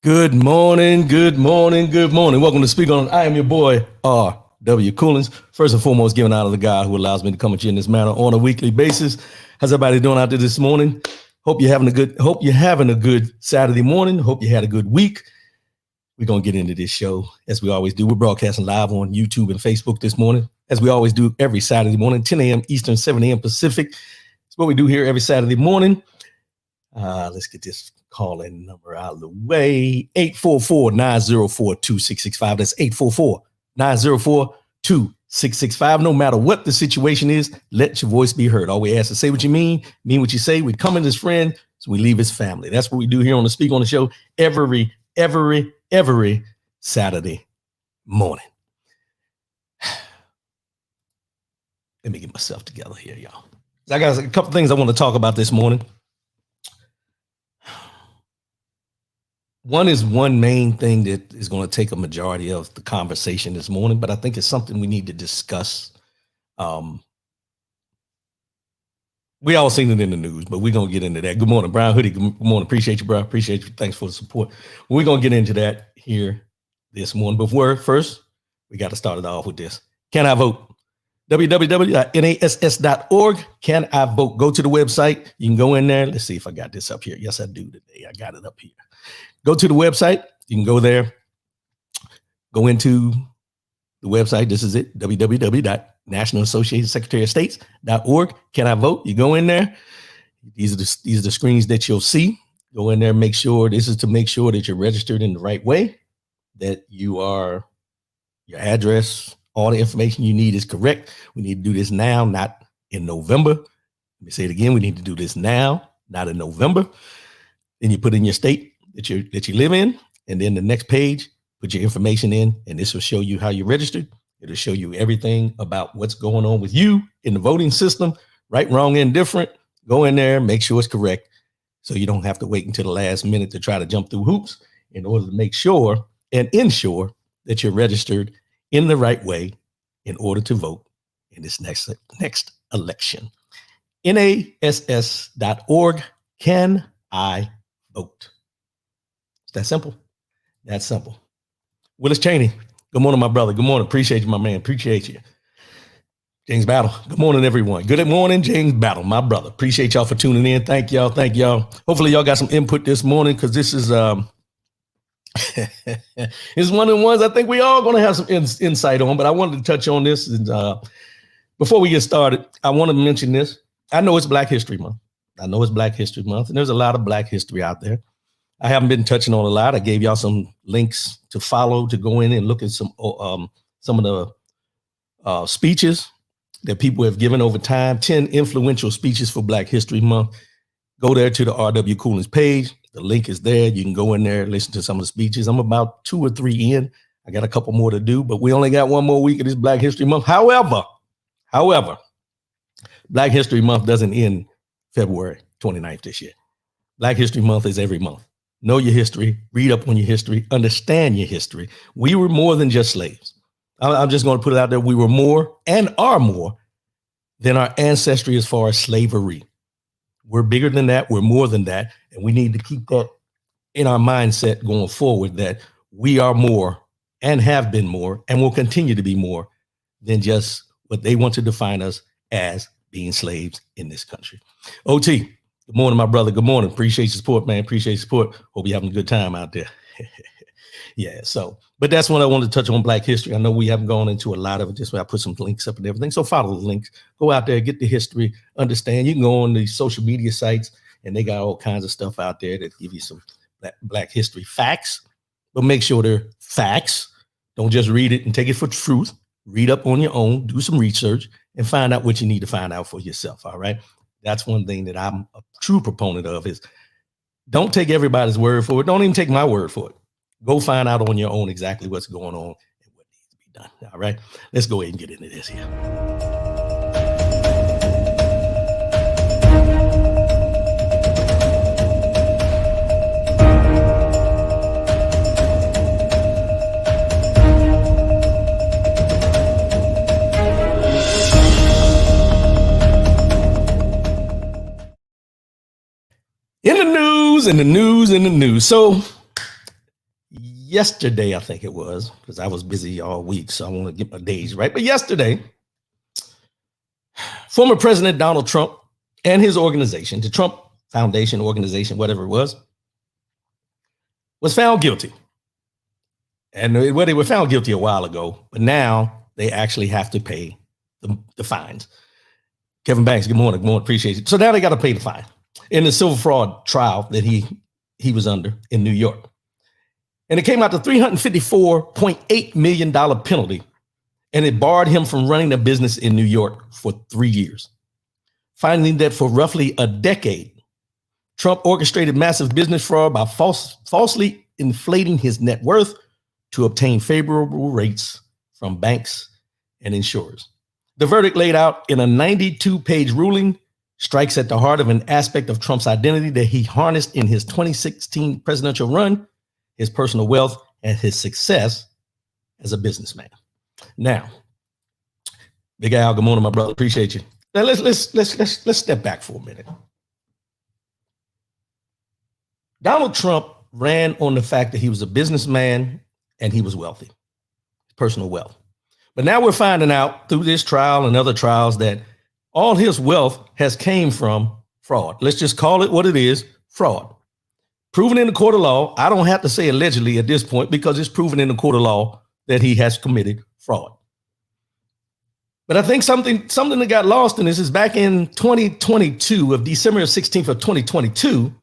Good morning, good morning, good morning. Welcome to Speak On. I am your boy, R.W. Coolins. First and foremost, giving honor to God who allows me to come at you in this manner on a weekly basis. How's everybody doing out there this morning? Hope you're having a good Saturday morning. Hope you had a good week. We're going to get into this show as we always do. We're broadcasting live on YouTube and Facebook this morning, as we always do every Saturday morning, 10 a.m. Eastern, 7 a.m. Pacific. It's what we do here every Saturday morning. Let's get this call-in number out of the way. 844-904-2665. That's 844-904-2665. No matter what the situation is, let your voice be heard. All we ask is say what you mean what you say. We come in as friend, so we leave as family. That's what we do here on the Speak On the Show every Saturday morning. Let me get myself together here, y'all. I got a couple things I want to talk about this morning. One main thing that is going to take a majority of the conversation this morning, but I think it's something we need to discuss. We all seen it in the news, but we're going to get into that. Good morning, Brown Hoodie. Good morning. Appreciate you, bro. Appreciate you. Thanks for the support. We're going to get into that here this morning. But first, we got to start it off with this. Can I vote? www.nass.org. Can I vote? Go to the website. You can go in there. Let's see if I got this up here. Yes, I do today. I got it up here. Go to the website. You can go there. Go into the website. This is it. www.nationalassociationsecretary-of-states.org. Can I vote? You go in there. These are the screens that you'll see. Go in there. Make sure that you're registered in the right way. That your address, all the information you need is correct. We need to do this now, not in November. Let me say it again. We need to do this now, not in November. Then you put in your state that you live in, and then the next page, put your information in, and this will show you how you're registered. It'll show you everything about what's going on with you in the voting system, right, wrong, indifferent. Go in there, make sure it's correct, so you don't have to wait until the last minute to try to jump through hoops in order to make sure and ensure that you're registered in the right way in order to vote in this next election. NASS.org. Can I vote? That simple. That's simple. Willis Cheney. Good morning, my brother. Good morning. Appreciate you, my man. Appreciate you. James Battle. Good morning, everyone. Good morning, James Battle, my brother. Appreciate y'all for tuning in. Thank y'all. Hopefully y'all got some input this morning, because this is it's one of the ones I think we all going to have some insight on, but I wanted to touch on this. And before we get started, I want to mention this. I know it's Black History Month. And there's a lot of Black history out there. I haven't been touching on a lot. I gave y'all some links to follow, to go in and look at some of the speeches that people have given over time. 10 influential speeches for Black History Month. Go there to the R.W. Coolins page. The link is there. You can go in there and listen to some of the speeches. I'm about 2 or 3 in. I got a couple more to do, but we only got one more week of this Black History Month. However, Black History Month doesn't end February 29th this year. Black History Month is every month. Know your history, read up on your history, understand your history. We were more than just slaves. I'm just going to put it out there. We were more and are more than our ancestry as far as slavery. We're bigger than that. We're more than that. And we need to keep that in our mindset going forward, that we are more and have been more and will continue to be more than just what they want to define us as, being slaves in this country. OT. Good morning, my brother. Good morning. Appreciate your support, man. Appreciate your support. Hope you're having a good time out there. Yeah, but that's what I wanted to touch on, Black history. I know we haven't gone into a lot of it, just where I put some links up and everything. So follow the links. Go out there, get the history, understand. You can go on the social media sites, and they got all kinds of stuff out there that give you some Black history facts. But make sure they're facts. Don't just read it and take it for truth. Read up on your own, do some research, and find out what you need to find out for yourself, all right? That's one thing that I'm a true proponent of, is don't take everybody's word for it. Don't even take my word for it. Go find out on your own exactly what's going on and what needs to be done. All right, let's go ahead and get into this here. In the news. So yesterday, I think it was, because I was busy all week, so I want to get my days right. But yesterday, former President Donald Trump and his organization, the Trump Foundation organization, whatever it was found guilty. And they were found guilty a while ago, but now they actually have to pay the fines. Kevin Banks, good morning. Good morning. Appreciate it. So now they got to pay the fine in the civil fraud trial that he was under in New York. And it came out to $354.8 million penalty, and it barred him from running a business in New York for 3 years. Finding that for roughly a decade, Trump orchestrated massive business fraud by falsely inflating his net worth to obtain favorable rates from banks and insurers. The verdict, laid out in a 92-page ruling, strikes at the heart of an aspect of Trump's identity that he harnessed in his 2016 presidential run: his personal wealth and his success as a businessman. Now, Big Al, good morning, my brother. Appreciate you. Now let's step back for a minute. Donald Trump ran on the fact that he was a businessman and he was wealthy, personal wealth. But now we're finding out through this trial and other trials that all his wealth has came from fraud. Let's just call it what it is: fraud. Proven in the court of law. I don't have to say allegedly at this point, because it's proven in the court of law that he has committed fraud. But I think something that got lost in this is back in 2022, of December 16th of 2022,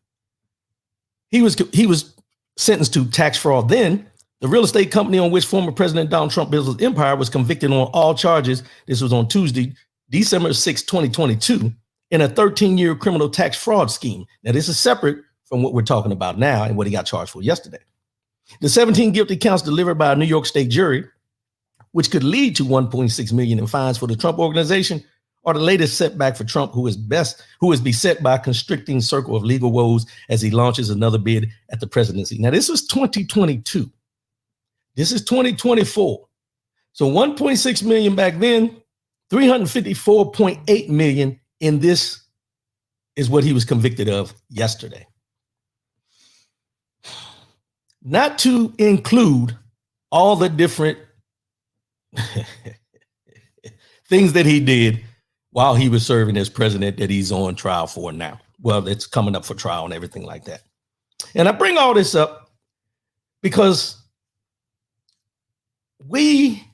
he was sentenced to tax fraud. Then the real estate company on which former President Donald Trump built his empire was convicted on all charges. This was on Tuesday, December 6, 2022, in a 13-year criminal tax fraud scheme. Now, this is separate from what we're talking about now and what he got charged for yesterday. The 17 guilty counts delivered by a New York state jury, which could lead to $1.6 million in fines for the Trump organization, are the latest setback for Trump, who is beset by a constricting circle of legal woes as he launches another bid at the presidency. Now, this was 2022. This is 2024. So 1.6 million back then, 354.8 million in this is what he was convicted of yesterday. Not to include all the different things that he did while he was serving as president that he's on trial for now. Well, it's coming up for trial and everything like that. And I bring all this up because we,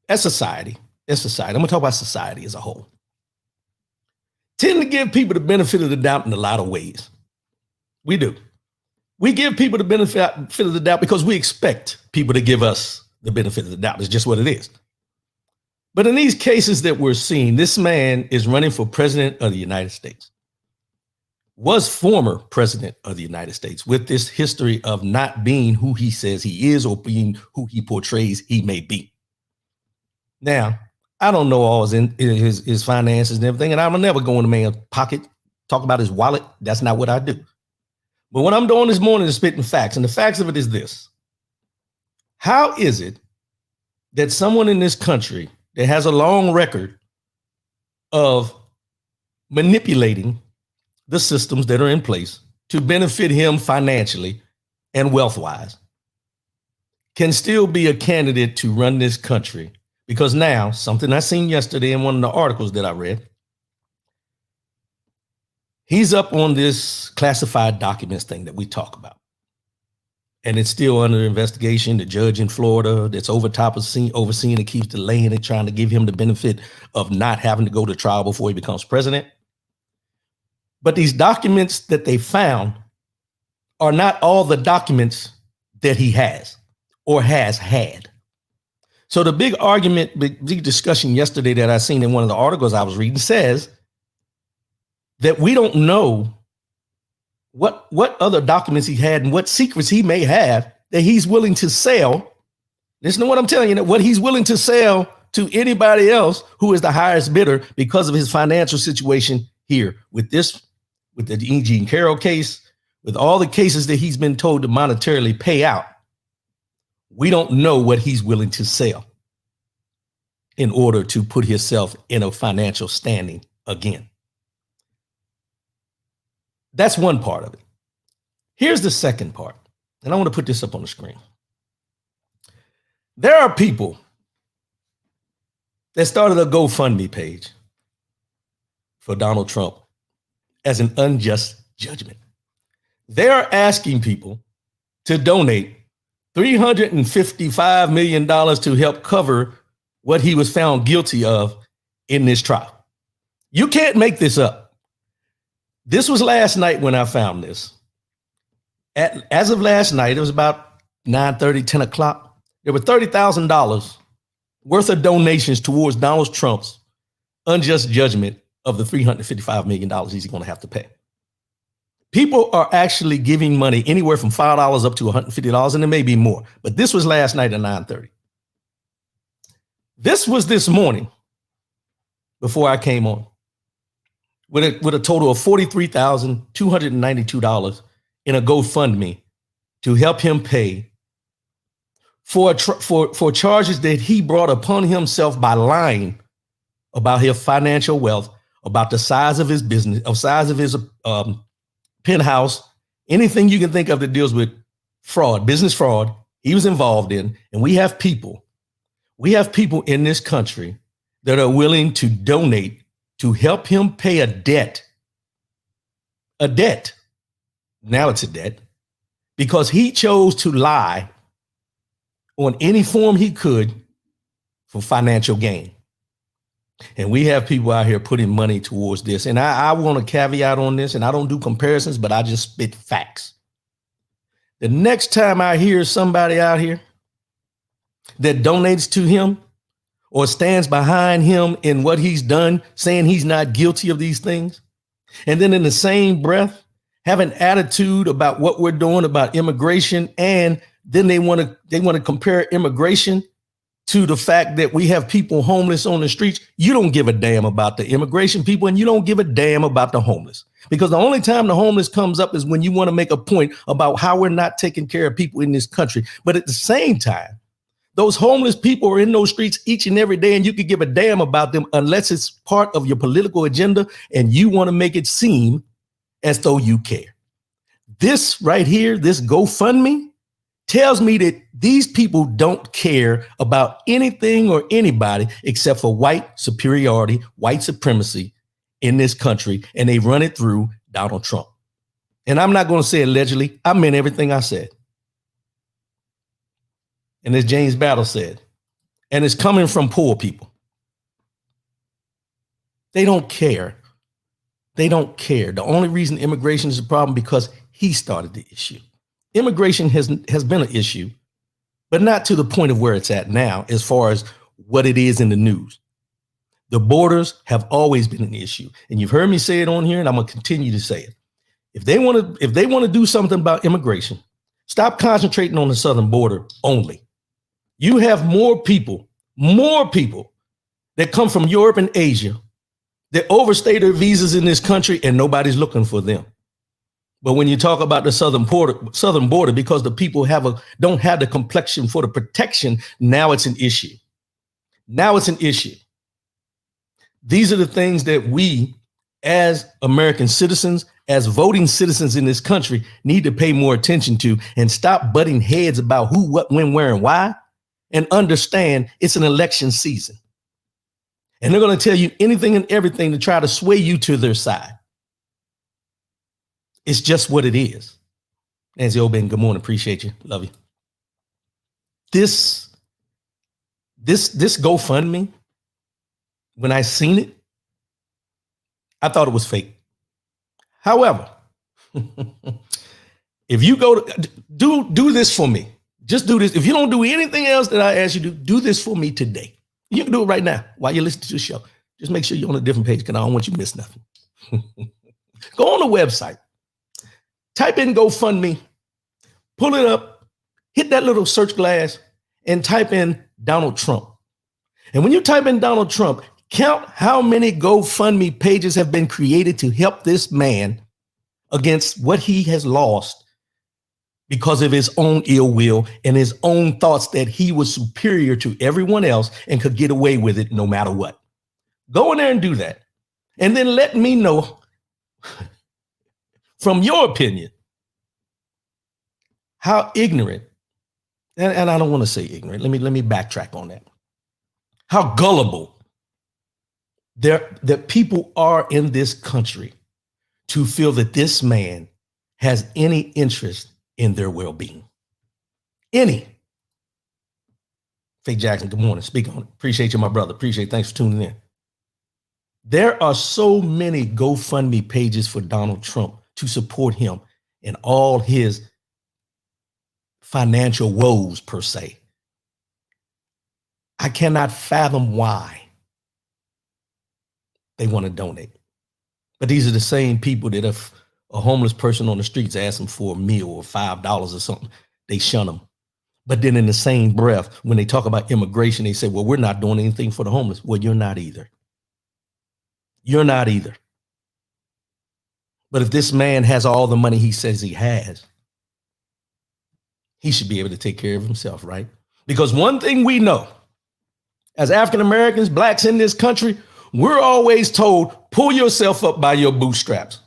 as society, I'm going to talk about society as a whole, tend to give people the benefit of the doubt in a lot of ways. We do. We give people the benefit of the doubt because we expect people to give us the benefit of the doubt. It's just what it is. But in these cases that we're seeing, this man is running for president of the United States, was former president of the United States, with this history of not being who he says he is or being who he portrays he may be. Now, I don't know all his finances and everything, and I will never go in the man's pocket, talk about his wallet. That's not what I do. But what I'm doing this morning is spitting facts, and the facts of it is this. How is it that someone in this country that has a long record of manipulating the systems that are in place to benefit him financially and wealth-wise can still be a candidate to run this country? Because now, something I seen yesterday in one of the articles that I read, he's up on this classified documents thing that we talk about. And it's still under investigation. The judge in Florida that's overseeing it keeps delaying it, trying to give him the benefit of not having to go to trial before he becomes president. But these documents that they found are not all the documents that he has or has had. So the big argument, big discussion yesterday that I seen in one of the articles I was reading says that we don't know what other documents he had and what secrets he may have that he's willing to sell. Listen to what I'm telling you, what he's willing to sell to anybody else who is the highest bidder because of his financial situation here with the E. Jean Carroll case, with all the cases that he's been told to monetarily pay out. We don't know what he's willing to sell in order to put himself in a financial standing again. That's one part of it. Here's the second part, and I want to put this up on the screen. There are people that started a GoFundMe page for Donald Trump as an unjust judgment. They're asking people to donate $355 million to help cover what he was found guilty of in this trial. You can't make this up. This was last night when I found this. As of last night, it was about 9:30, 10 o'clock. There were $30,000 worth of donations towards Donald Trump's unjust judgment of the $355 million he's going to have to pay. People are actually giving money anywhere from $5 up to $150, and it may be more. But this was last night at 9:30. This was this morning before I came on with a total of $43,292 in a GoFundMe to help him pay for charges that he brought upon himself by lying about his financial wealth, about the size of his business, of size of his penthouse, anything you can think of that deals with fraud, business fraud, he was involved in. And we have people in this country that are willing to donate to help him pay a debt. Now it's a debt because he chose to lie on any form he could for financial gain. And we have people out here putting money towards this. And I want a caveat on this, and I don't do comparisons, but I just spit facts. The next time I hear somebody out here that donates to him or stands behind him in what he's done, saying he's not guilty of these things, and then in the same breath, have an attitude about what we're doing about immigration, and then they want to compare immigration to the fact that we have people homeless on the streets. You don't give a damn about the immigration people, and you don't give a damn about the homeless, because the only time the homeless comes up is when you want to make a point about how we're not taking care of people in this country. But at the same time, those homeless people are in those streets each and every day, and you could give a damn about them unless it's part of your political agenda and you want to make it seem as though you care. This right here, this GoFundMe, tells me that these people don't care about anything or anybody except for white superiority, white supremacy in this country, and they run it through Donald Trump. And I'm not going to say allegedly. I meant everything I said. And as James Battle said, and it's coming from poor people. They don't care. They don't care. The only reason immigration is a problem because he started the issue. Immigration has been an issue, but not to the point of where it's at now as far as what it is in the news. The borders have always been an issue. And you've heard me say it on here, and I'm going to continue to say it. If they want to do something about immigration, stop concentrating on the southern border only. You have more people that come from Europe and Asia that overstay their visas in this country, and nobody's looking for them. But when you talk about the southern border, because the people don't have the complexion for the protection, now it's an issue. These are the things that we, as American citizens, as voting citizens in this country, need to pay more attention to and stop butting heads about who, what, when, where, and why, and understand it's an election season. And they're going to tell you anything and everything to try to sway you to their side. It's just what it is. Nancy Obin, good morning. Appreciate you. Love you. This GoFundMe, when I seen it, I thought it was fake. However, if you go to do this for me, just do this. If you don't do anything else that I ask you to do this for me today. You can do it right now while you're listening to the show. Just make sure you're on a different page because I don't want you to miss nothing. Go on the website. Type in GoFundMe, pull it up, hit that little search glass, and type in Donald Trump. And when you type in Donald Trump, count how many GoFundMe pages have been created to help this man against what he has lost because of his own ill will and his own thoughts that he was superior to everyone else and could get away with it no matter what. Go in there and do that. And then let me know from your opinion, how ignorant and I don't want to say ignorant. Let me backtrack on that. How gullible that people are in this country to feel that this man has any interest in their well-being. Any. Faye Jackson, good morning. Speak on it. Appreciate you, my brother. Appreciate it. Thanks for tuning in. There are so many GoFundMe pages for Donald Trump to support him in all his financial woes, per se. I cannot fathom why they want to donate. But these are the same people that if a homeless person on the streets asks them for a meal or $5 or something, they shun them. But then in the same breath, when they talk about immigration, they say, well, we're not doing anything for the homeless. Well, you're not either. You're not either. But if this man has all the money he says he has, he should be able to take care of himself, right? Because one thing we know, as African Americans, blacks in this country, we're always told, pull yourself up by your bootstraps.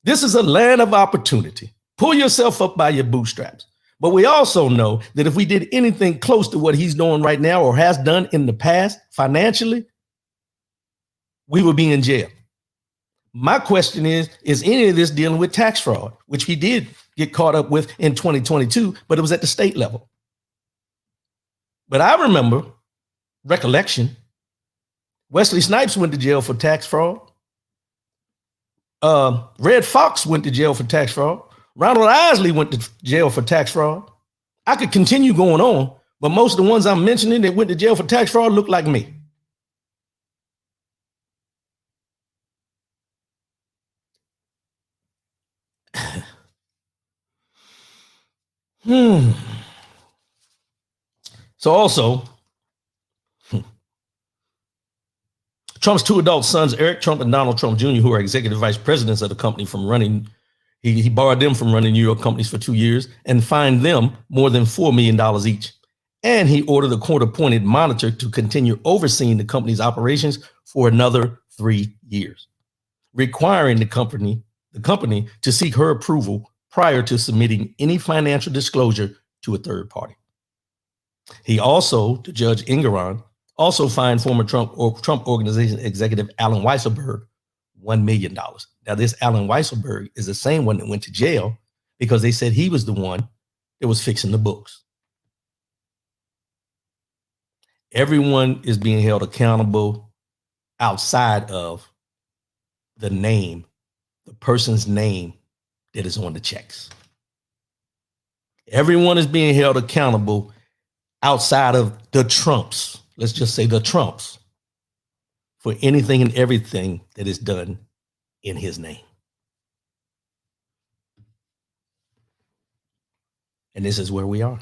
This is a land of opportunity. Pull yourself up by your bootstraps. But we also know that if we did anything close to what he's doing right now or has done in the past financially, we would be in jail. My question is any of this dealing with tax fraud, which he did get caught up with in 2022, but it was at the state level. But I remember, recollection, Wesley Snipes went to jail for tax fraud. Red Fox went to jail for tax fraud. Ronald Isley went to jail for tax fraud. I could continue going on, but most of the ones I'm mentioning that went to jail for tax fraud look like me. So also, Trump's two adult sons, Eric Trump and Donald Trump Jr., who are executive vice presidents of the company from running, he borrowed them from running New York companies for 2 years and fined them more than $4 million each. And he ordered a court-appointed monitor to continue overseeing the company's operations for another 3 years, requiring the company to seek her approval prior to submitting any financial disclosure to a third party. He also, to Judge Engeron, also fined former Trump Organization executive Alan Weisselberg $1 million. Now, this Alan Weisselberg is the same one that went to jail because they said he was the one that was fixing the books. Everyone is being held accountable outside of the name, the person's name that is on the checks. Everyone is being held accountable outside of the Trumps. Let's just say the Trumps, for anything and everything that is done in his name. And this is where we are.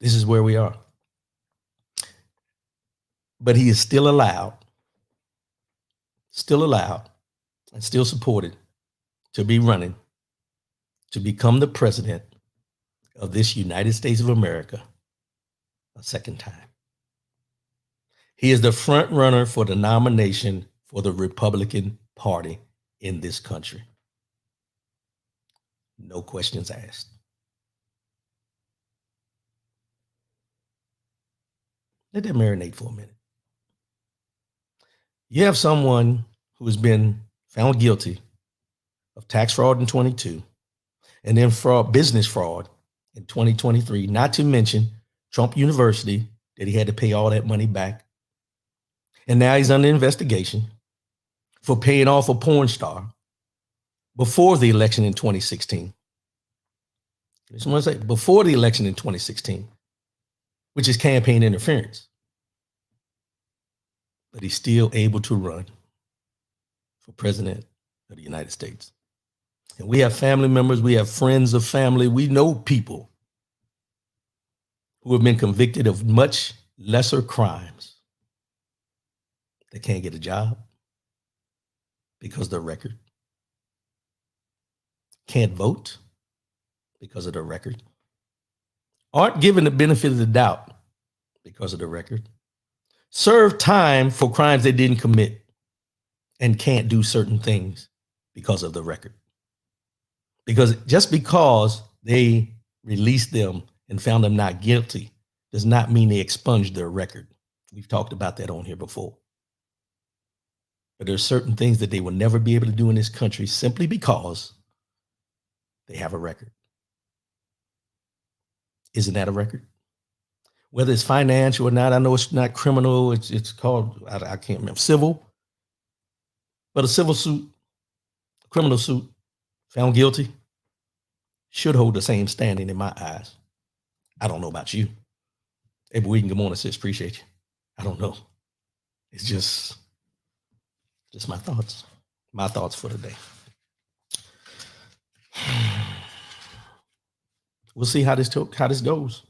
This is where we are. But he is still allowed, and still supported to be running to become the president of this United States of America a second time. He is the front runner for the nomination for the Republican Party in this country. No questions asked. Let that marinate for a minute. You have someone who has been found guilty of tax fraud in 22 and then business fraud in 2023, not to mention Trump University, that he had to pay all that money back. And now he's under investigation for paying off a porn star before the election in 2016. I just want to say before the election in 2016, which is campaign interference. But he's still able to run for president of the United States. And we have family members, we have friends of family, we know people who have been convicted of much lesser crimes. They can't get a job because of their record. Can't vote because of their record. Aren't given the benefit of the doubt because of the record. Serve time for crimes they didn't commit and can't do certain things because of the record. Because just because they released them and found them not guilty does not mean they expunged their record. We've talked about that on here before. But there's certain things that they will never be able to do in this country simply because they have a record. Isn't that a record? Whether it's financial or not, I know it's not criminal. It's called, I can't remember, civil. But a civil suit, a criminal suit, found guilty, should hold the same standing in my eyes. I don't know about you. Hey, Boyden, good morning, sis. Appreciate you. I don't know. It's just my thoughts. My thoughts for today. We'll see how this goes.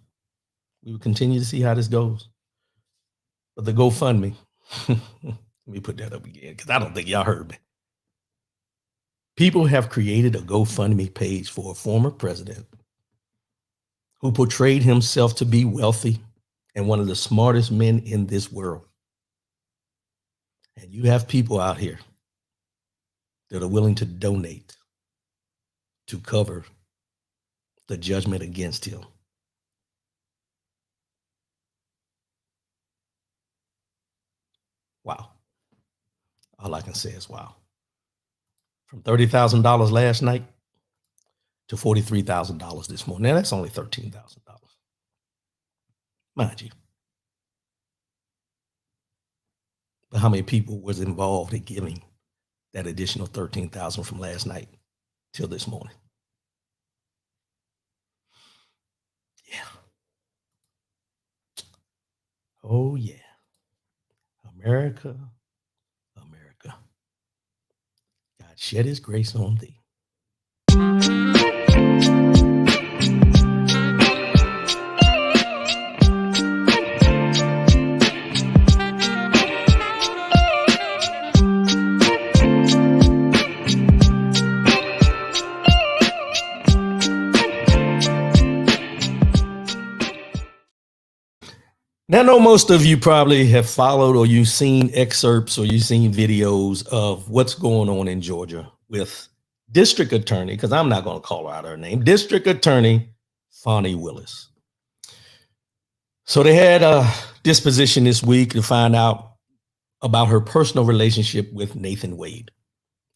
We will continue to see how this goes. But the GoFundMe, let me put that up again because I don't think y'all heard me. People have created a GoFundMe page for a former president who portrayed himself to be wealthy and one of the smartest men in this world. And you have people out here that are willing to donate to cover the judgment against him. Wow. All I can say is wow. From $30,000 last night to $43,000 this morning. Now that's only $13,000. Mind you. But how many people was involved in giving that additional $13,000 from last night till this morning? Yeah. Oh, yeah. America, America. God shed his grace on thee. Now, I know most of you probably have followed or you've seen excerpts or you've seen videos of what's going on in Georgia with District Attorney, because I'm not going to call out her name, District Attorney Fani Willis. So they had a disposition this week to find out about her personal relationship with Nathan Wade,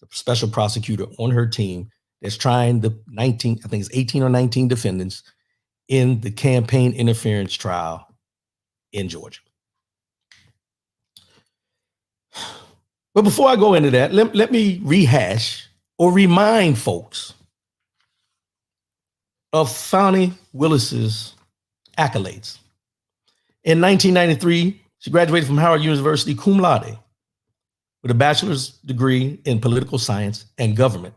the special prosecutor on her team that's trying the 18 or 19 defendants in the campaign interference trial in Georgia. But before I go into that, let me rehash or remind folks of Fani Willis's accolades. In 1993, she graduated from Howard University cum laude with a bachelor's degree in political science and government.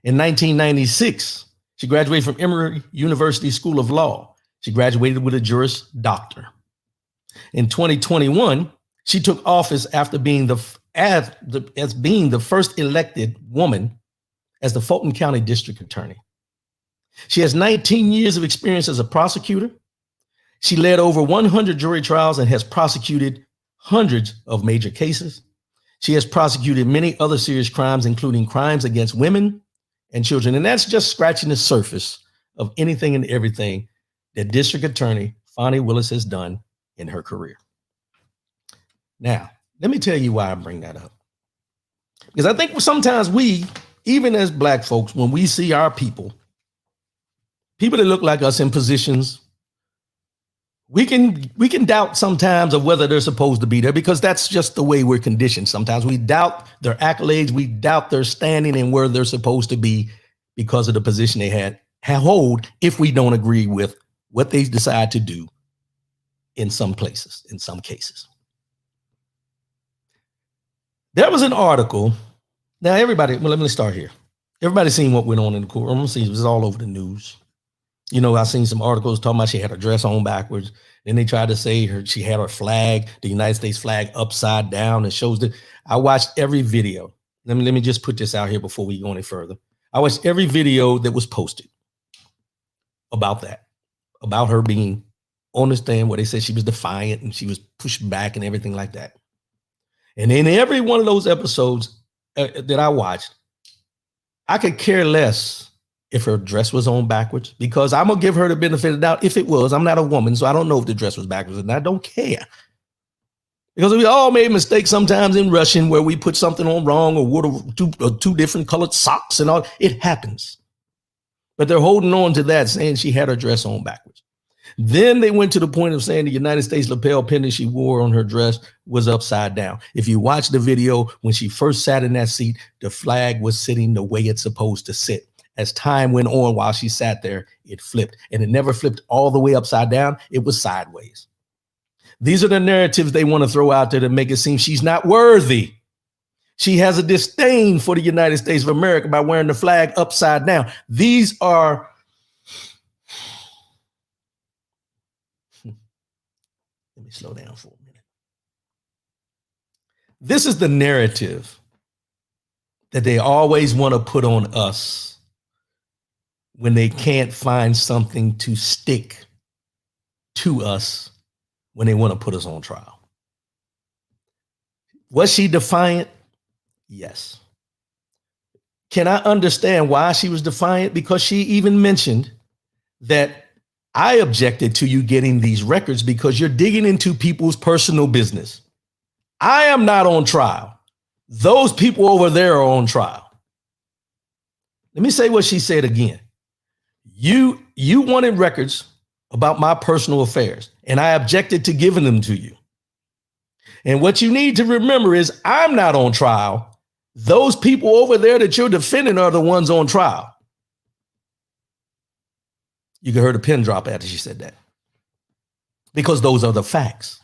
In 1996, she graduated from Emory University School of Law. She graduated with a Juris Doctor. In 2021, she took office after being as being the first elected woman as the Fulton County District Attorney. She has 19 years of experience as a prosecutor. She led over 100 jury trials and has prosecuted hundreds of major cases. She has prosecuted many other serious crimes, including crimes against women and children. And that's just scratching the surface of anything and everything that District Attorney Fani Willis has done in her career. Now, let me tell you why I bring that up. Because I think sometimes we, even as Black folks, when we see our people that look like us in positions, we can doubt sometimes of whether they're supposed to be there, because that's just the way we're conditioned. Sometimes we doubt their accolades, we doubt their standing and where they're supposed to be because of the position they hold, if we don't agree with what they decide to do in some places, in some cases. There was an article. Now, everybody, well, let me start here. Everybody's seen what went on in the courtroom. It was all over the news. You know, I seen some articles talking about she had her dress on backwards. Then they tried to say she had her flag, the United States flag, upside down, and shows that. I watched every video. Let me just put this out here before we go any further. I watched every video that was posted about that, about her being on the stand where they said she was defiant and she was pushed back and everything like that. And in every one of those episodes that I watched, I could care less if her dress was on backwards, because I'm gonna give her the benefit of the doubt if it was. I'm not a woman, so I don't know if the dress was backwards, and I don't care. Because we all made mistakes sometimes in Russian where we put something on wrong or wore two different colored socks and all. It happens. But they're holding on to that, saying she had her dress on backwards. Then they went to the point of saying the United States lapel pendant she wore on her dress was upside down. If you watch the video, when she first sat in that seat, the flag was sitting the way it's supposed to sit. As time went on while she sat there, it flipped. And it never flipped all the way upside down. It was sideways. These are the narratives they want to throw out there to make it seem she's not worthy. She has a disdain for the United States of America by wearing the flag upside down. These are, let me slow down for a minute. This is the narrative that they always want to put on us when they can't find something to stick to us when they want to put us on trial. Was she defiant? Yes. Can I understand why she was defiant? Because she even mentioned that I objected to you getting these records because you're digging into people's personal business. I am not on trial. Those people over there are on trial. Let me say what she said again. You wanted records about my personal affairs, and I objected to giving them to you. And what you need to remember is I'm not on trial. Those people over there that you're defending are the ones on trial. You can hear the pin drop after she said that, because those are the facts.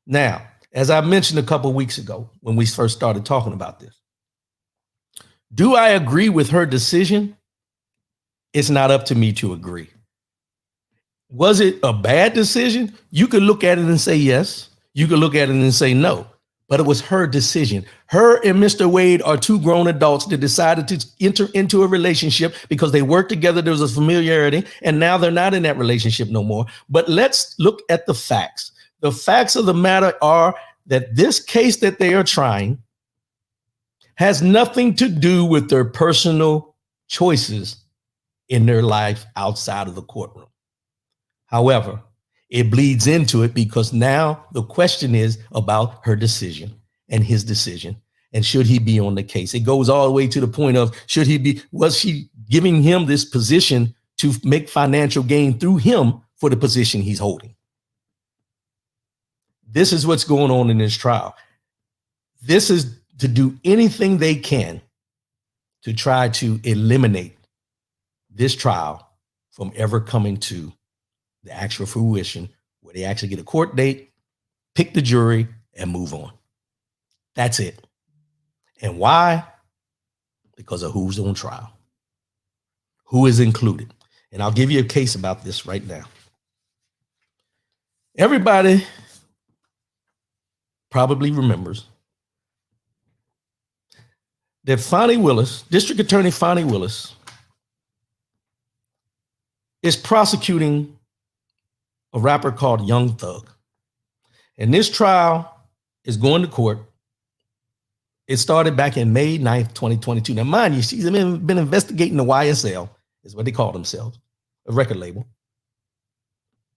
Now, as I mentioned a couple of weeks ago when we first started talking about this, do I agree with her decision? It's not up to me to agree. Was it a bad decision? You could look at it and say yes. You could look at it and say no. But it was her decision. Her and Mr. Wade are two grown adults that decided to enter into a relationship because they worked together. There was a familiarity, and now they're not in that relationship no more. But let's look at the facts. The facts of the matter are that this case that they are trying has nothing to do with their personal choices in their life outside of the courtroom. However, it bleeds into it because now the question is about her decision and his decision, and should he be on the case? It goes all the way to the point of was she giving him this position to make financial gain through him for the position he's holding? This is what's going on in this trial. This is to do anything they can to try to eliminate this trial from ever coming to the actual fruition where they actually get a court date, pick the jury, and move on. That's it. And why? Because of who's on trial, who is included. And I'll give you a case about this right now. Everybody probably remembers that Fonnie Willis, District Attorney Fonnie Willis, is prosecuting a rapper called Young Thug. And this trial is going to court. It started back in May 9th, 2022. Now, mind you, she's been investigating the YSL, is what they call themselves, a record label.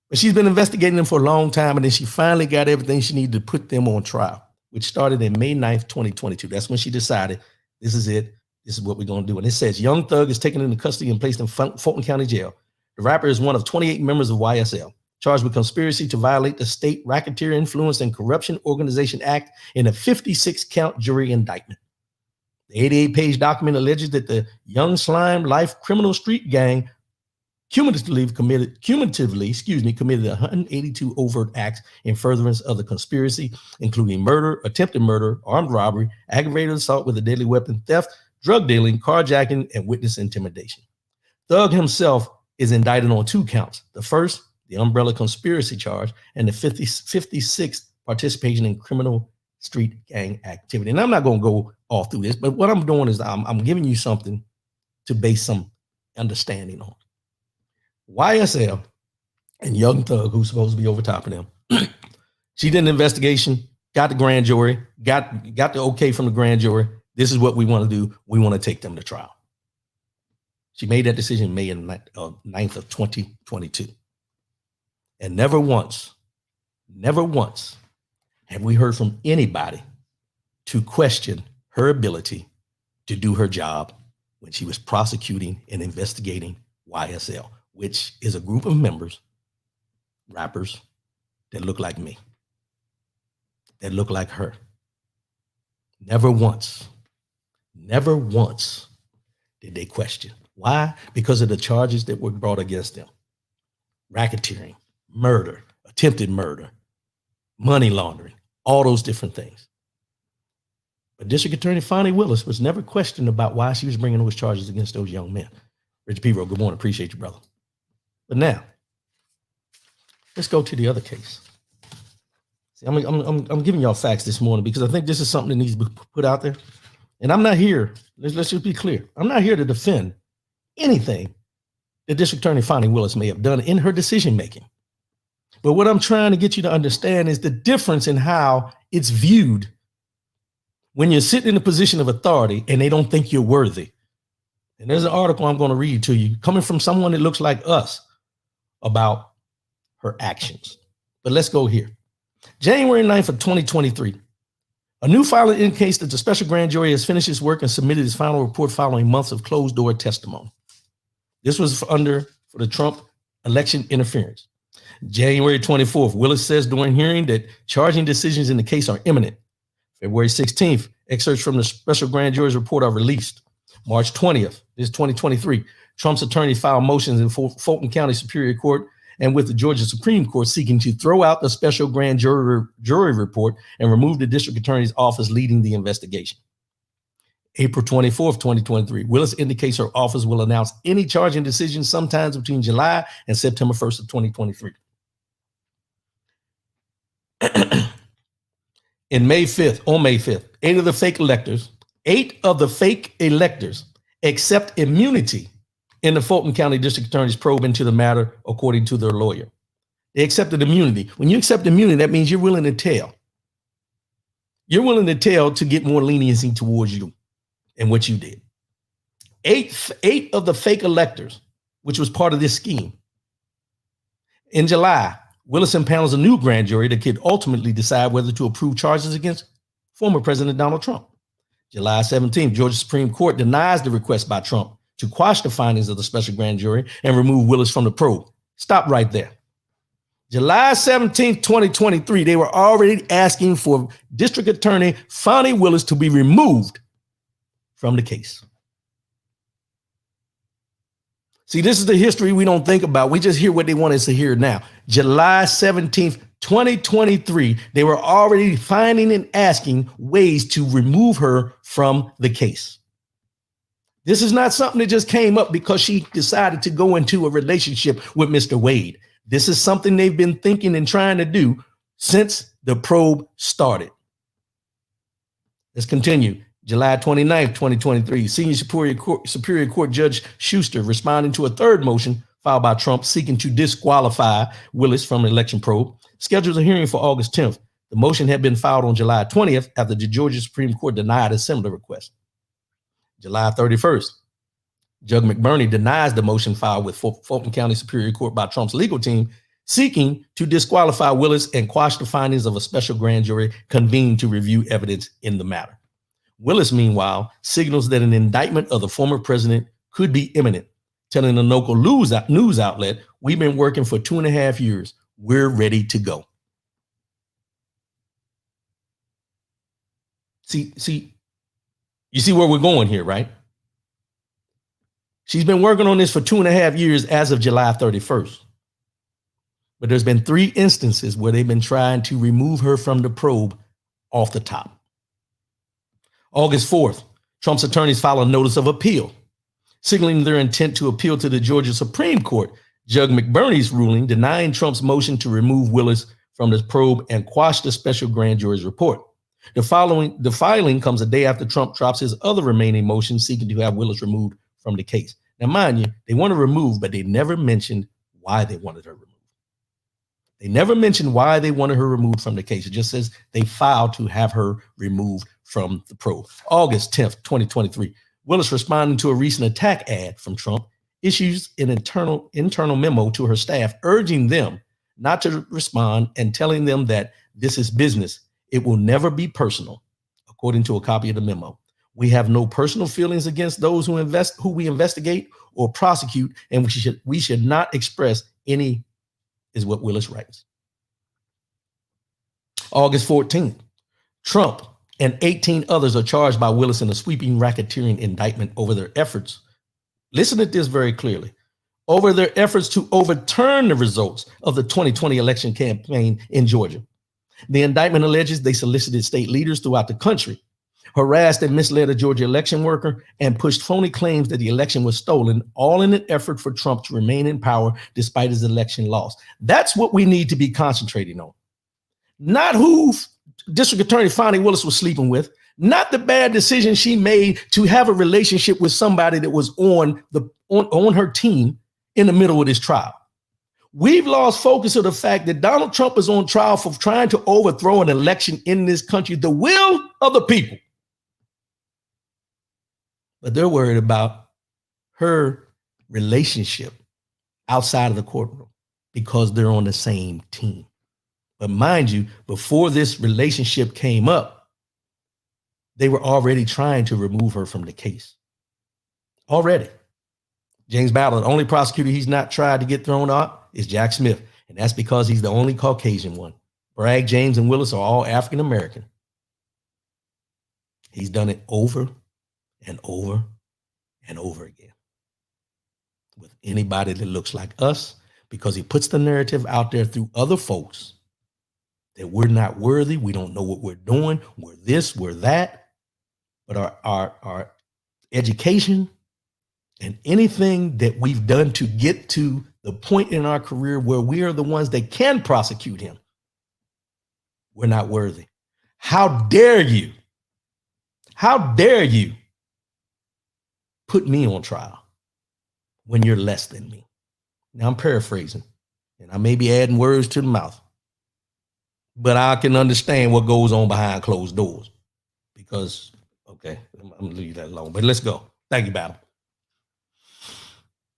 But she's been investigating them for a long time, and then she finally got everything she needed to put them on trial, which started in May 9th, 2022. That's when she decided, this is it. This is what we're going to do. And it says, Young Thug is taken into custody and placed in Fulton County Jail. The rapper is one of 28 members of YSL, charged with conspiracy to violate the State Racketeer Influence and Corruption Organization Act in a 56-count jury indictment. The 88-page document alleges that the Young Slime Life criminal street gang cumulatively committed 182 overt acts in furtherance of the conspiracy, including murder, attempted murder, armed robbery, aggravated assault with a deadly weapon, theft, drug dealing, carjacking, and witness intimidation. Thug himself is indicted on 2 counts. The first, the umbrella conspiracy charge, and the 56th participation in criminal street gang activity. And I'm not going to go all through this, but what I'm doing is I'm giving you something to base some understanding on. YSL and Young Thug, who's supposed to be over top of them, she did an investigation, got the grand jury, got the okay from the grand jury. This is what we want to do. We want to take them to trial. She made that decision May 9th of 2022. And never once have we heard from anybody to question her ability to do her job when she was prosecuting and investigating YSL, which is a group of members, rappers, that look like me, that look like her. Never once did they question. Why? Because of the charges that were brought against them. Racketeering, murder, attempted murder, money laundering, all those different things. But District Attorney Fonnie Willis was never questioned about why she was bringing those charges against those young men. Richard P. good morning. Appreciate you, brother. But now, let's go to the other case. See, I'm giving y'all facts this morning because I think this is something that needs to be put out there. And I'm not here, let's just be clear. I'm not here to defend anything that District Attorney Fonnie Willis may have done in her decision-making. But what I'm trying to get you to understand is the difference in how it's viewed when you're sitting in a position of authority and they don't think you're worthy. And there's an article I'm going to read to you coming from someone that looks like us about her actions. But let's go here. January 9th of 2023. A new filing indicates that the special grand jury has finished its work and submitted its final report following months of closed-door testimony. This was for the Trump election interference. January 24th, Willis says during hearing that charging decisions in the case are imminent. February 16th, excerpts from the special grand jury's report are released. March 20th, this is 2023, Trump's attorneys filed motions in Fulton County Superior Court and with the Georgia Supreme Court seeking to throw out the special grand jury report and remove the district attorney's office leading the investigation. April 24th, 2023, Willis indicates her office will announce any charging decision sometimes between July and September 1st of 2023. On May 5th, eight of the fake electors accept immunity in the Fulton County District Attorney's probe into the matter, according to their lawyer. They accepted immunity. When you accept immunity, that means you're willing to tell. You're willing to tell to get more leniency towards you and what you did. Eight of the fake electors, which was part of this scheme. In July, Willis impanels a new grand jury that could ultimately decide whether to approve charges against former President Donald Trump. July 17th, Georgia Supreme Court denies the request by Trump to quash the findings of the special grand jury and remove Willis from the probe. Stop right there. July 17th, 2023, they were already asking for District Attorney Fonnie Willis to be removed from the case. See, this is the history we don't think about. We just hear what they want us to hear now. July 17th, 2023, they were already finding and asking ways to remove her from the case. This is not something that just came up because she decided to go into a relationship with Mr. Wade. This is something they've been thinking and trying to do since the probe started. Let's continue. July 29th, 2023, Senior Superior Court Judge Schuster responding to a third motion filed by Trump seeking to disqualify Willis from the election probe, schedules a hearing for August 10th. The motion had been filed on July 20th after the Georgia Supreme Court denied a similar request. July 31st, Judge McBurney denies the motion filed with Fulton County Superior Court by Trump's legal team seeking to disqualify Willis and quash the findings of a special grand jury convened to review evidence in the matter. Willis, meanwhile, signals that an indictment of the former president could be imminent, telling a local news outlet, "We've been working for 2.5 years. We're ready to go." See, you see where we're going here, right? She's been working on this for 2.5 years as of July 31st. But there's been 3 instances where they've been trying to remove her from the probe off the top. August 4th, Trump's attorneys file a notice of appeal, signaling their intent to appeal to the Georgia Supreme Court, Judge McBurney's ruling denying Trump's motion to remove Willis from the probe and quash the special grand jury's report. The filing comes a day after Trump drops his other remaining motion seeking to have Willis removed from the case. Now, mind you, they want to remove, but they never mentioned why they wanted her removed. They never mentioned why they wanted her removed from the case. It just says they filed to have her removed from the probe. August 10th, 2023, Willis, responding to a recent attack ad from Trump, issues an internal memo to her staff urging them not to respond and telling them that this is business. It will never be personal, according to a copy of the memo. We have no personal feelings against those who we investigate or prosecute, and we should not express any, is what Willis writes. August 14th, Trump and 18 others are charged by Willis in a sweeping racketeering indictment over their efforts. Listen to this very clearly. Over their efforts to overturn the results of the 2020 election campaign in Georgia. The indictment alleges they solicited state leaders throughout the country, harassed and misled a Georgia election worker, and pushed phony claims that the election was stolen, all in an effort for Trump to remain in power despite his election loss. That's what we need to be concentrating on. Not who District Attorney Fani Willis was sleeping with, not the bad decision she made to have a relationship with somebody that was on her team in the middle of this trial. We've lost focus of the fact that Donald Trump is on trial for trying to overthrow an election in this country, the will of the people. But they're worried about her relationship outside of the courtroom because they're on the same team. But mind you, before this relationship came up, they were already trying to remove her from the case. Already. James Battle, the only prosecutor he's not tried to get thrown out is Jack Smith. And that's because he's the only Caucasian one. Bragg, James, and Willis are all African-American. He's done it over and over and over again with anybody that looks like us, because he puts the narrative out there through other folks that we're not worthy. We don't know what we're doing. We're this, we're that. But our education and anything that we've done to get to the point in our career where we are the ones that can prosecute him, we're not worthy. How dare you? How dare you put me on trial when you're less than me? Now I'm paraphrasing, and I may be adding words to the mouth, but I can understand what goes on behind closed doors because, okay, I'm gonna leave that alone, but let's go. Thank you, Battle.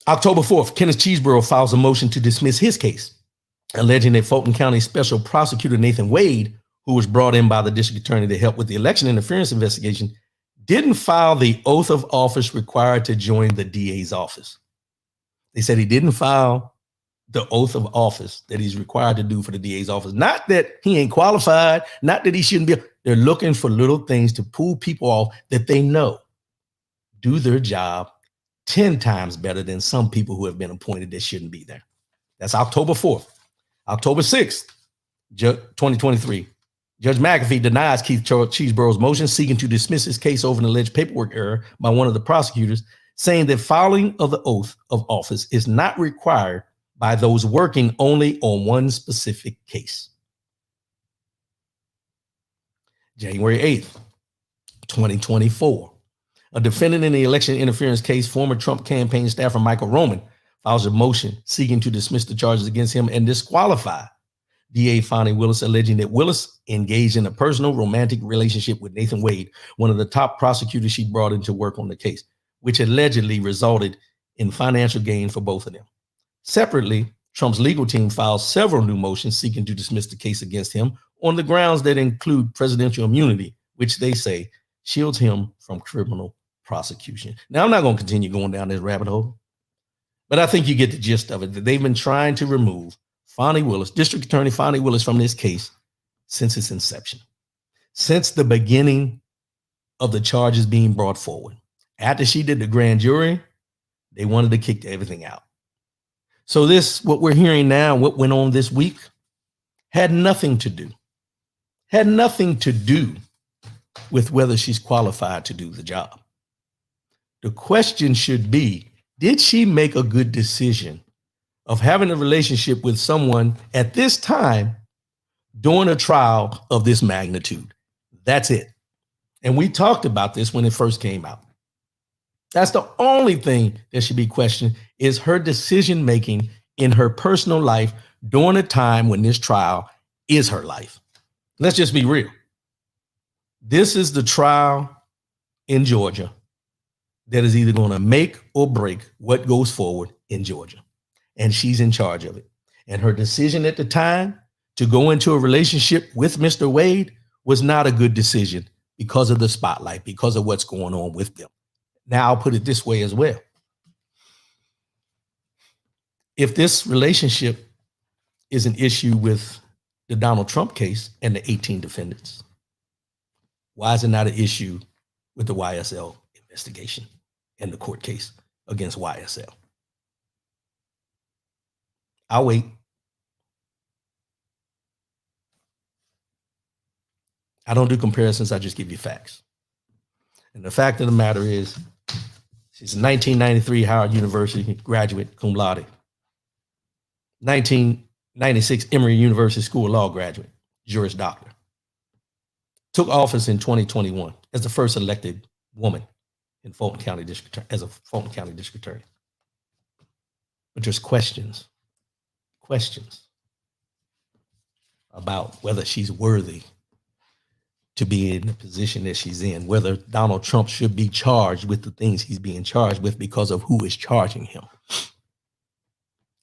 October 4th, Kenneth Chesebro files a motion to dismiss his case, alleging that Fulton County Special Prosecutor Nathan Wade, who was brought in by the district attorney to help with the election interference investigation, didn't file the oath of office required to join the DA's office. They said he didn't file the oath of office that he's required to do for the DA's office. Not that he ain't qualified, not that he shouldn't be. They're looking for little things to pull people off that they know do their job 10 times better than some people who have been appointed that shouldn't be there. That's October 4th. October 6th, 2023. Judge McAfee denies Keith Chesebro's motion seeking to dismiss his case over an alleged paperwork error by one of the prosecutors, saying that filing of the oath of office is not required by those working only on one specific case. January 8th, 2024. A defendant in the election interference case, former Trump campaign staffer Michael Roman, files a motion seeking to dismiss the charges against him and disqualify DA Fani Willis, alleging that Willis engaged in a personal romantic relationship with Nathan Wade, one of the top prosecutors she brought in to work on the case, which allegedly resulted in financial gain for both of them. Separately, Trump's legal team filed several new motions seeking to dismiss the case against him on the grounds that include presidential immunity, which they say shields him from criminal prosecution. Now, I'm not going to continue going down this rabbit hole, but I think you get the gist of it, that they've been trying to remove Fani Willis, District Attorney Fani Willis, from this case since its inception, since the beginning of the charges being brought forward. After she did the grand jury, they wanted to kick everything out. So this, what we're hearing now, what went on this week, had nothing to do with whether she's qualified to do the job. The question should be, did she make a good decision of having a relationship with someone at this time during a trial of this magnitude? That's it. And we talked about this when it first came out. That's the only thing that should be questioned, is her decision-making in her personal life during a time when this trial is her life. Let's just be real. This is the trial in Georgia that is either going to make or break what goes forward in Georgia. And she's in charge of it. And her decision at the time to go into a relationship with Mr. Wade was not a good decision because of the spotlight, because of what's going on with them. Now, I'll put it this way as well. If this relationship is an issue with the Donald Trump case and the 18 defendants, why is it not an issue with the YSL investigation and the court case against YSL? I'll wait. I don't do comparisons. I just give you facts. And the fact of the matter is, she's a 1993 Howard University graduate, cum laude. 1996 Emory University School of Law graduate, Juris Doctor. Took office in 2021 as the first elected woman in Fulton County District as a Fulton County District Attorney. But there's questions about whether she's worthy to be in the position that she's in, whether Donald Trump should be charged with the things he's being charged with because of who is charging him.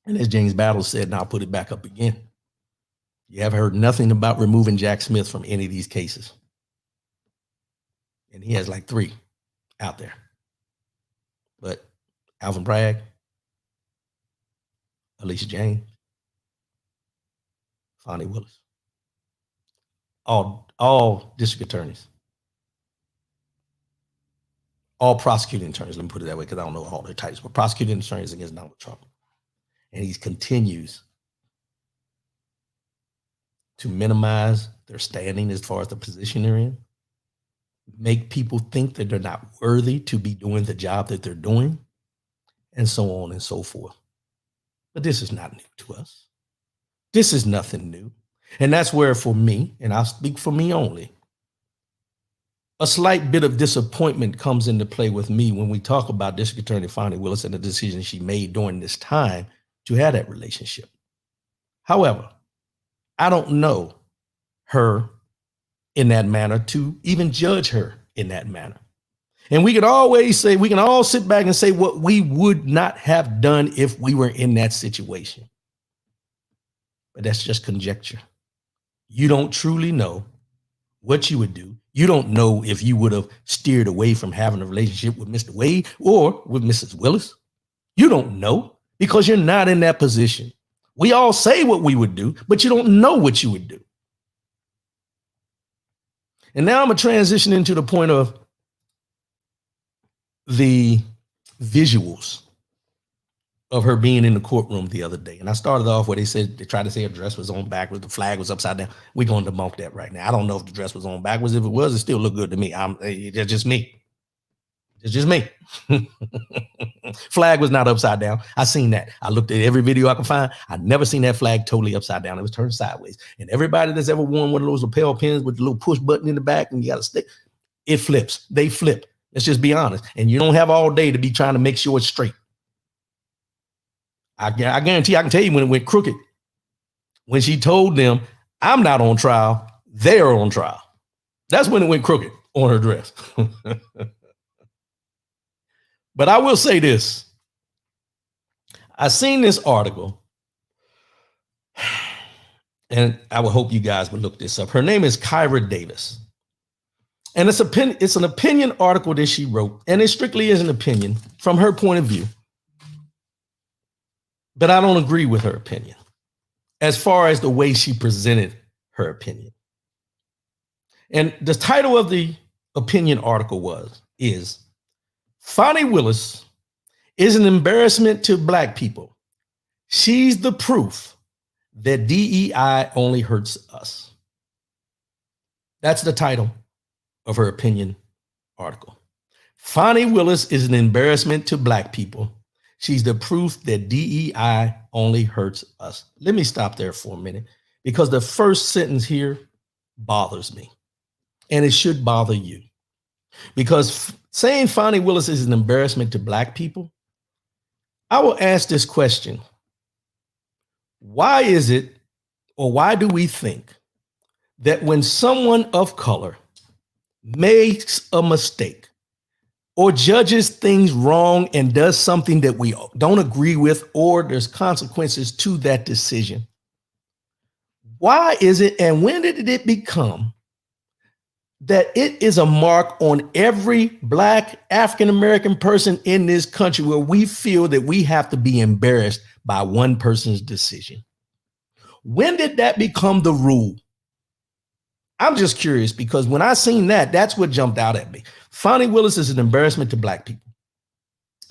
And as James Battle said, and I'll put it back up again, you have heard nothing about removing Jack Smith from any of these cases. And he has like 3 out there. But Alvin Bragg, Alicia James, Fonnie Willis, all district attorneys, all prosecuting attorneys, let me put it that way because I don't know all their titles, but prosecuting attorneys against Donald Trump. And he continues to minimize their standing as far as the position they're in, make people think that they're not worthy to be doing the job that they're doing, and so on and so forth. But this is not new to us. This is nothing new. And that's where, for me, and I'll speak for me only, a slight bit of disappointment comes into play with me when we talk about District Attorney Fonnie Willis and the decision she made during this time to have that relationship. However, I don't know her in that manner to even judge her in that manner. And we can always say, we can all sit back and say what we would not have done if we were in that situation. But that's just conjecture. You don't truly know what you would do. You don't know if you would have steered away from having a relationship with Mr. Wade or with Mrs. Willis. You don't know because you're not in that position. We all say what we would do, but you don't know what you would do. And now I'm going to transition into the point of the visuals of her being in the courtroom the other day. And I started off where they tried to say her dress was on backwards, the flag was upside down. We're going to debunk that right now. I don't know if the dress was on backwards. If it was, it still looked good to me. It's just me. It's just me. Flag was not upside down. I seen that. I looked at every video I could find. I never seen that flag totally upside down. It was turned sideways. And everybody that's ever worn one of those lapel pins with the little push button in the back and you got to stick, it flips. They flip. Let's just be honest. And you don't have all day to be trying to make sure it's straight. I guarantee I can tell you when it went crooked. When she told them, I'm not on trial, they're on trial. That's when it went crooked on her dress. But I will say this. I seen this article, and I would hope you guys would look this up. Her name is Kyra Davis. And it's an opinion article that she wrote, and it strictly is an opinion from her point of view. But I don't agree with her opinion as far as the way she presented her opinion. And the title of the opinion article is Fonnie Willis is an embarrassment to Black people. She's the proof that DEI only hurts us. That's the title of her opinion article. Fonnie Willis is an embarrassment to Black people. She's the proof that DEI only hurts us. Let me stop there for a minute because the first sentence here bothers me, and it should bother you. Because saying Fonnie Willis is an embarrassment to Black people, I will ask this question. Why is it, or why do we think that when someone of color makes a mistake, or judges things wrong and does something that we don't agree with, or there's consequences to that decision. Why is it, and when did it become that it is a mark on every Black African-American person in this country where we feel that we have to be embarrassed by one person's decision? When did that become the rule? I'm just curious, because when I seen that, that's what jumped out at me. Fani Willis is an embarrassment to Black people.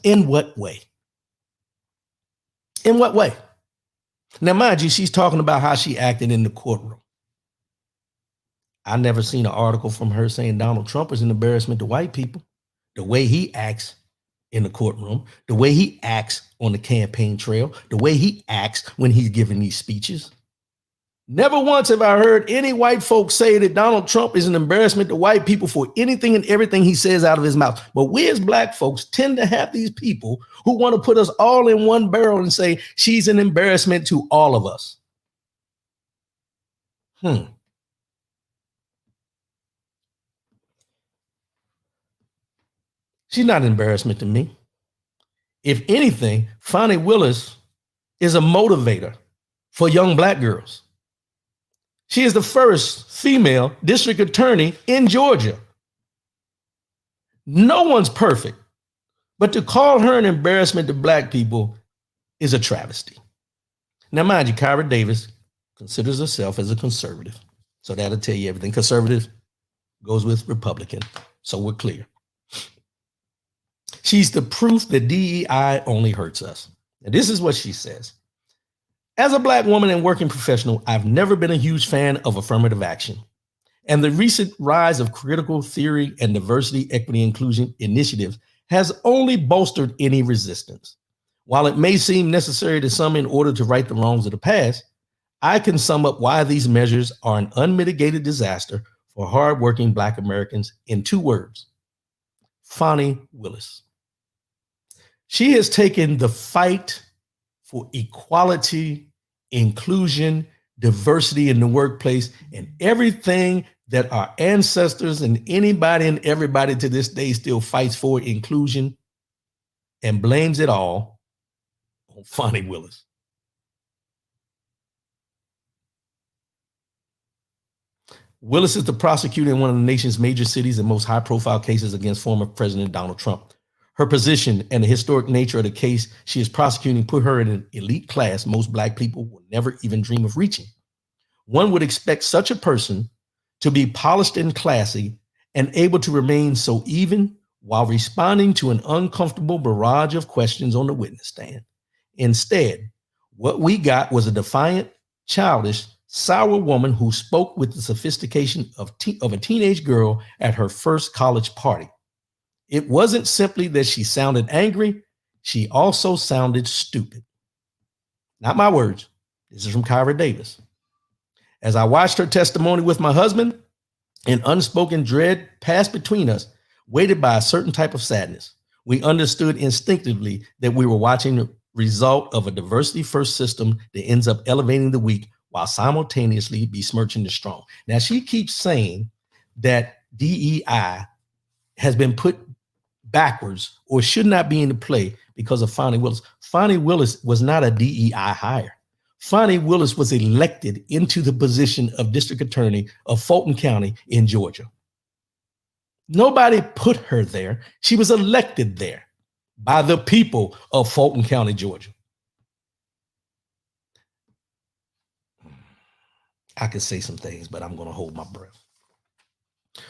In what way? In what way? Now, mind you, she's talking about how she acted in the courtroom. I never seen an article from her saying Donald Trump is an embarrassment to white people. The way he acts in the courtroom, the way he acts on the campaign trail, the way he acts when he's giving these speeches. Never once have I heard any white folks say that Donald Trump is an embarrassment to white people for anything and everything he says out of his mouth. But we as Black folks tend to have these people who want to put us all in one barrel and say she's an embarrassment to all of us. She's not an embarrassment to me. If anything, Fani Willis is a motivator for young Black girls. She is the first female district attorney in Georgia. No one's perfect, but to call her an embarrassment to Black people is a travesty. Now, mind you, Kyra Davis considers herself as a conservative. So that'll tell you everything. Conservative goes with Republican. So we're clear. She's the proof that DEI only hurts us. And this is what she says. As a Black woman and working professional, I've never been a huge fan of affirmative action. And the recent rise of critical theory and diversity, equity, inclusion initiatives has only bolstered any resistance. While it may seem necessary to some in order to right the wrongs of the past, I can sum up why these measures are an unmitigated disaster for hardworking Black Americans in 2 words: Fani Willis. She has taken the fight for equality, inclusion, diversity in the workplace, and everything that our ancestors and anybody and everybody to this day still fights for, inclusion, and blames it all on Fani Willis. Willis is the prosecutor in one of the nation's major cities and most high-profile cases against former President Donald Trump. Her position and the historic nature of the case she is prosecuting put her in an elite class most Black people will never even dream of reaching. One would expect such a person to be polished and classy and able to remain so even while responding to an uncomfortable barrage of questions on the witness stand. Instead, what we got was a defiant, childish, sour woman who spoke with the sophistication of a teenage girl at her first college party. It wasn't simply that she sounded angry, she also sounded stupid. Not my words. This is from Kyra Davis. As I watched her testimony with my husband, an unspoken dread passed between us, weighted by a certain type of sadness. We understood instinctively that we were watching the result of a diversity-first system that ends up elevating the weak while simultaneously besmirching the strong. Now, she keeps saying that DEI has been put backwards or should not be in play because of Fani Willis. Fani Willis was not a DEI hire. Fani Willis was elected into the position of district attorney of Fulton County in Georgia. Nobody put her there. She was elected there by the people of Fulton County, Georgia. I could say some things, but I'm going to hold my breath.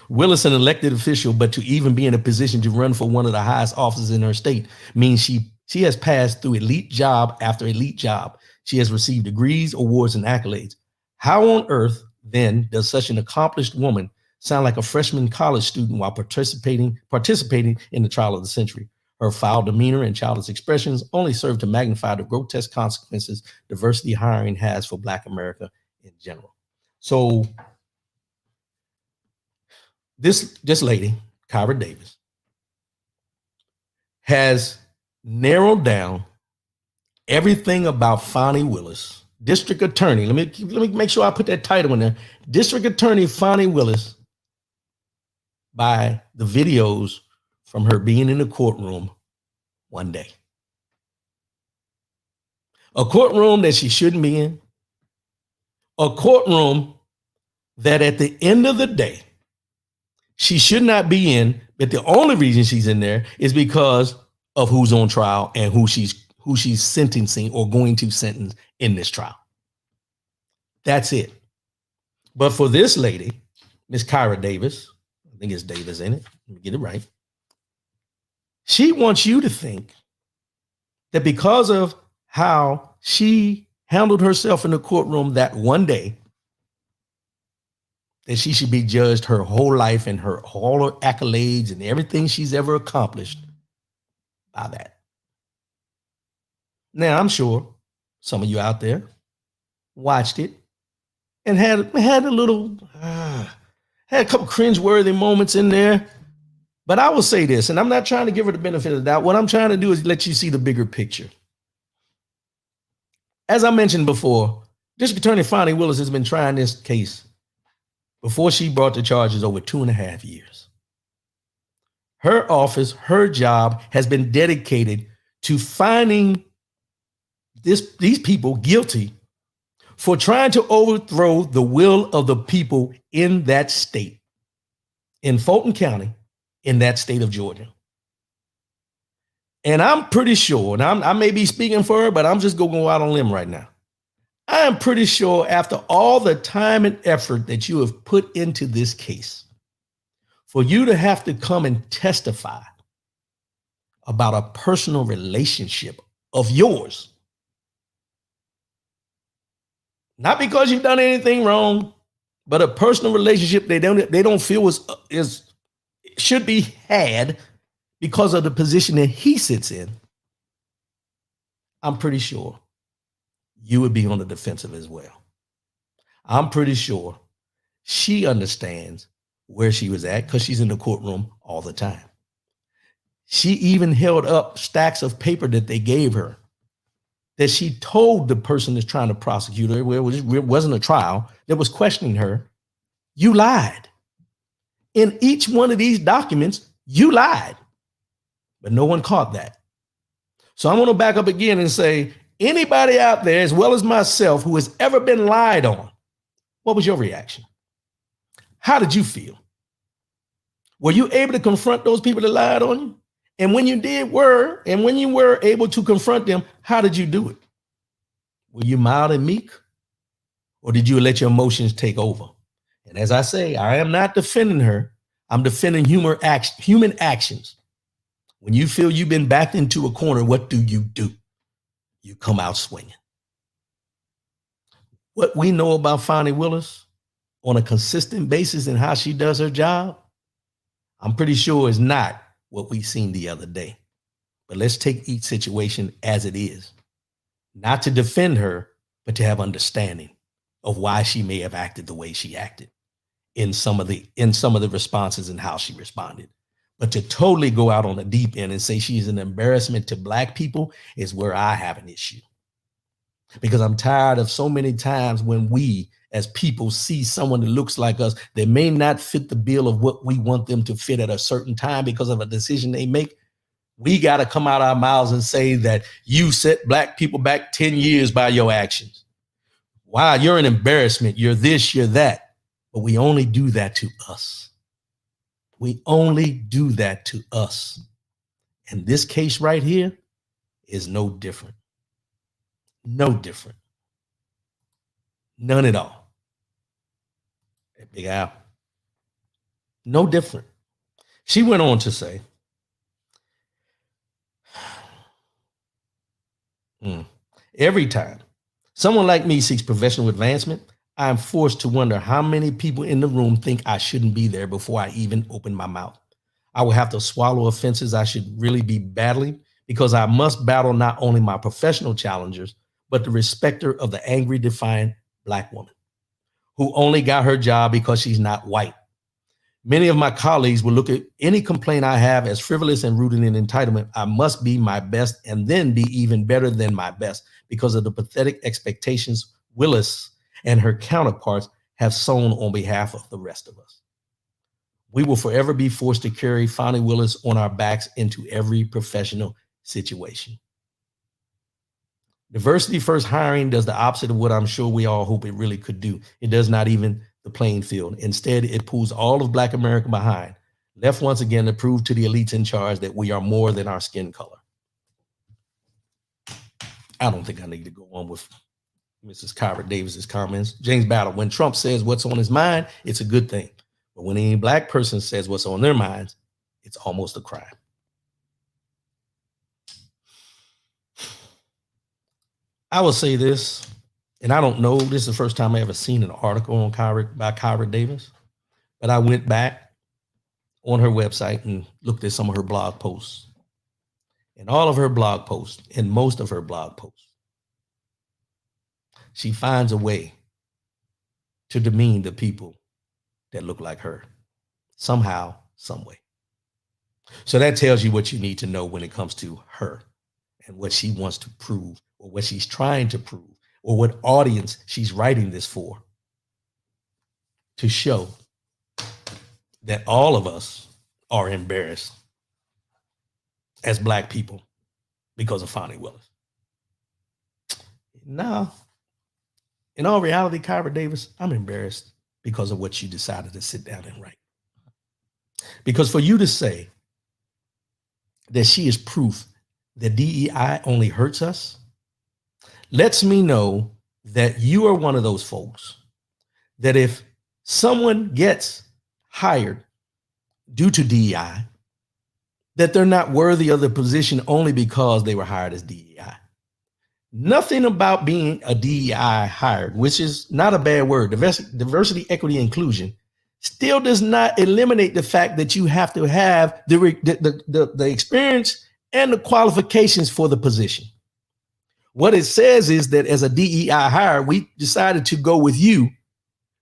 Willis, an elected official, but to even be in a position to run for one of the highest offices in her state means she has passed through elite job after elite job. She has received degrees, awards, and accolades. How on earth, then, does such an accomplished woman sound like a freshman college student while participating in the trial of the century? Her foul demeanor and childish expressions only serve to magnify the grotesque consequences diversity hiring has for Black America in general. So this lady, Kyra Davis, has narrowed down everything about Fani Willis, district attorney. Let me make sure I put that title in there. District Attorney Fani Willis, by the videos from her being in the courtroom one day. A courtroom that she shouldn't be in. A courtroom that at the end of the day, she should not be in, but the only reason she's in there is because of who's on trial and who she's sentencing or going to sentence in this trial. That's it. But for this lady, Miss Kyra Davis, I think it's Davis in it. Let me get it right. She wants you to think that because of how she handled herself in the courtroom that one day, that she should be judged her whole life and all her accolades and everything she's ever accomplished by that. Now, I'm sure some of you out there watched it and had a little, had a couple cringeworthy moments in there. But I will say this, and I'm not trying to give her the benefit of the doubt. What I'm trying to do is let you see the bigger picture. As I mentioned before, District Attorney Fonnie Willis has been trying this case before she brought the charges over 2.5 years. Her office, her job has been dedicated to finding these people guilty for trying to overthrow the will of the people in that state, in Fulton County, in that state of Georgia. And I'm pretty sure, and I may be speaking for her, but I'm just going to go out on a limb right now. I am pretty sure after all the time and effort that you have put into this case, for you to have to come and testify about a personal relationship of yours, not because you've done anything wrong, but a personal relationship they don't feel is should be had because of the position that he sits in, I'm pretty sure you would be on the defensive as well. I'm pretty sure she understands where she was at because she's in the courtroom all the time. She even held up stacks of paper that they gave her that she told the person that's trying to prosecute her, where it wasn't a trial, that was questioning her, you lied. In each one of these documents, you lied. But no one caught that. So I'm going to back up again and say, anybody out there, as well as myself, who has ever been lied on, what was your reaction? How did you feel? Were you able to confront those people that lied on you? And when you when you were able to confront them, how did you do it? Were you mild and meek? Or did you let your emotions take over? And as I say, I am not defending her. I'm defending human actions. When you feel you've been backed into a corner, what do? You come out swinging. What we know about Fonnie Willis on a consistent basis and how she does her job, I'm pretty sure is not what we seen the other day. But let's take each situation as it is. Not to defend her, but to have understanding of why she may have acted the way she acted in some of the responses and how she responded. But to totally go out on the deep end and say she's an embarrassment to Black people is where I have an issue. Because I'm tired of so many times when we as people see someone that looks like us that may not fit the bill of what we want them to fit at a certain time because of a decision they make. We got to come out our mouths and say that you set Black people back 10 years by your actions. Wow, you're an embarrassment. You're this, you're that. But we only do that to us. We only do that to us. And this case right here is no different. No different. None at all. Big Al. No different. She went on to say, every time someone like me seeks professional advancement, I am forced to wonder how many people in the room think I shouldn't be there before I even open my mouth. I will have to swallow offenses I should really be battling because I must battle not only my professional challengers, but the respecter of the angry, defiant Black woman who only got her job because she's not white. Many of my colleagues will look at any complaint I have as frivolous and rooted in entitlement. I must be my best and then be even better than my best because of the pathetic expectations Willis and her counterparts have sown on behalf of the rest of us. We will forever be forced to carry Fonnie Willis on our backs into every professional situation. Diversity first hiring does the opposite of what I'm sure we all hope it really could do. It does not even the playing field. Instead, it pulls all of Black America behind, left once again to prove to the elites in charge that we are more than our skin color. I don't think I need to go on with Mrs. Kyra Davis's comments. James Battle, when Trump says what's on his mind, it's a good thing. But when any Black person says what's on their minds, it's almost a crime. I will say this, and I don't know, this is the first time I ever seen an article on by Kyra Davis, but I went back on her website and looked at some of her blog posts. And all of her blog posts, and most of her blog posts, she finds a way to demean the people that look like her, somehow, some way. So that tells you what you need to know when it comes to her and what she wants to prove, or what she's trying to prove, or what audience she's writing this for, to show that all of us are embarrassed as Black people because of Fonnie Willis. No, in all reality, Kyra Davis, I'm embarrassed because of what you decided to sit down and write. Because for you to say that she is proof that DEI only hurts us, lets me know that you are one of those folks that if someone gets hired due to DEI, that they're not worthy of the position only because they were hired as DEI. Nothing about being a DEI hired, which is not a bad word, diversity, equity, inclusion, still does not eliminate the fact that you have to have the experience and the qualifications for the position. What it says is that as a DEI hire, we decided to go with you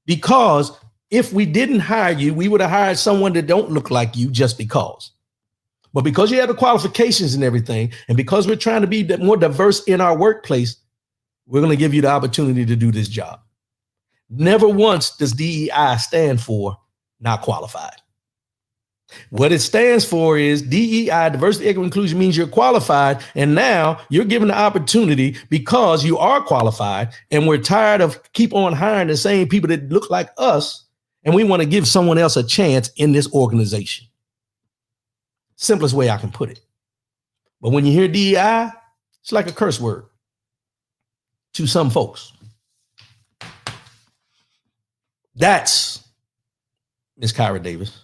because if we didn't hire you, we would have hired someone that don't look like you just because. But because you have the qualifications and everything, and because we're trying to be more diverse in our workplace, we're going to give you the opportunity to do this job. Never once does DEI stand for not qualified. What it stands for is DEI, diversity, equity, inclusion, means you're qualified. And now you're given the opportunity because you are qualified. And we're tired of keep on hiring the same people that look like us. And we want to give someone else a chance in this organization. Simplest way I can put it. But when you hear DEI, it's like a curse word to some folks. That's Ms. Kyra Davis.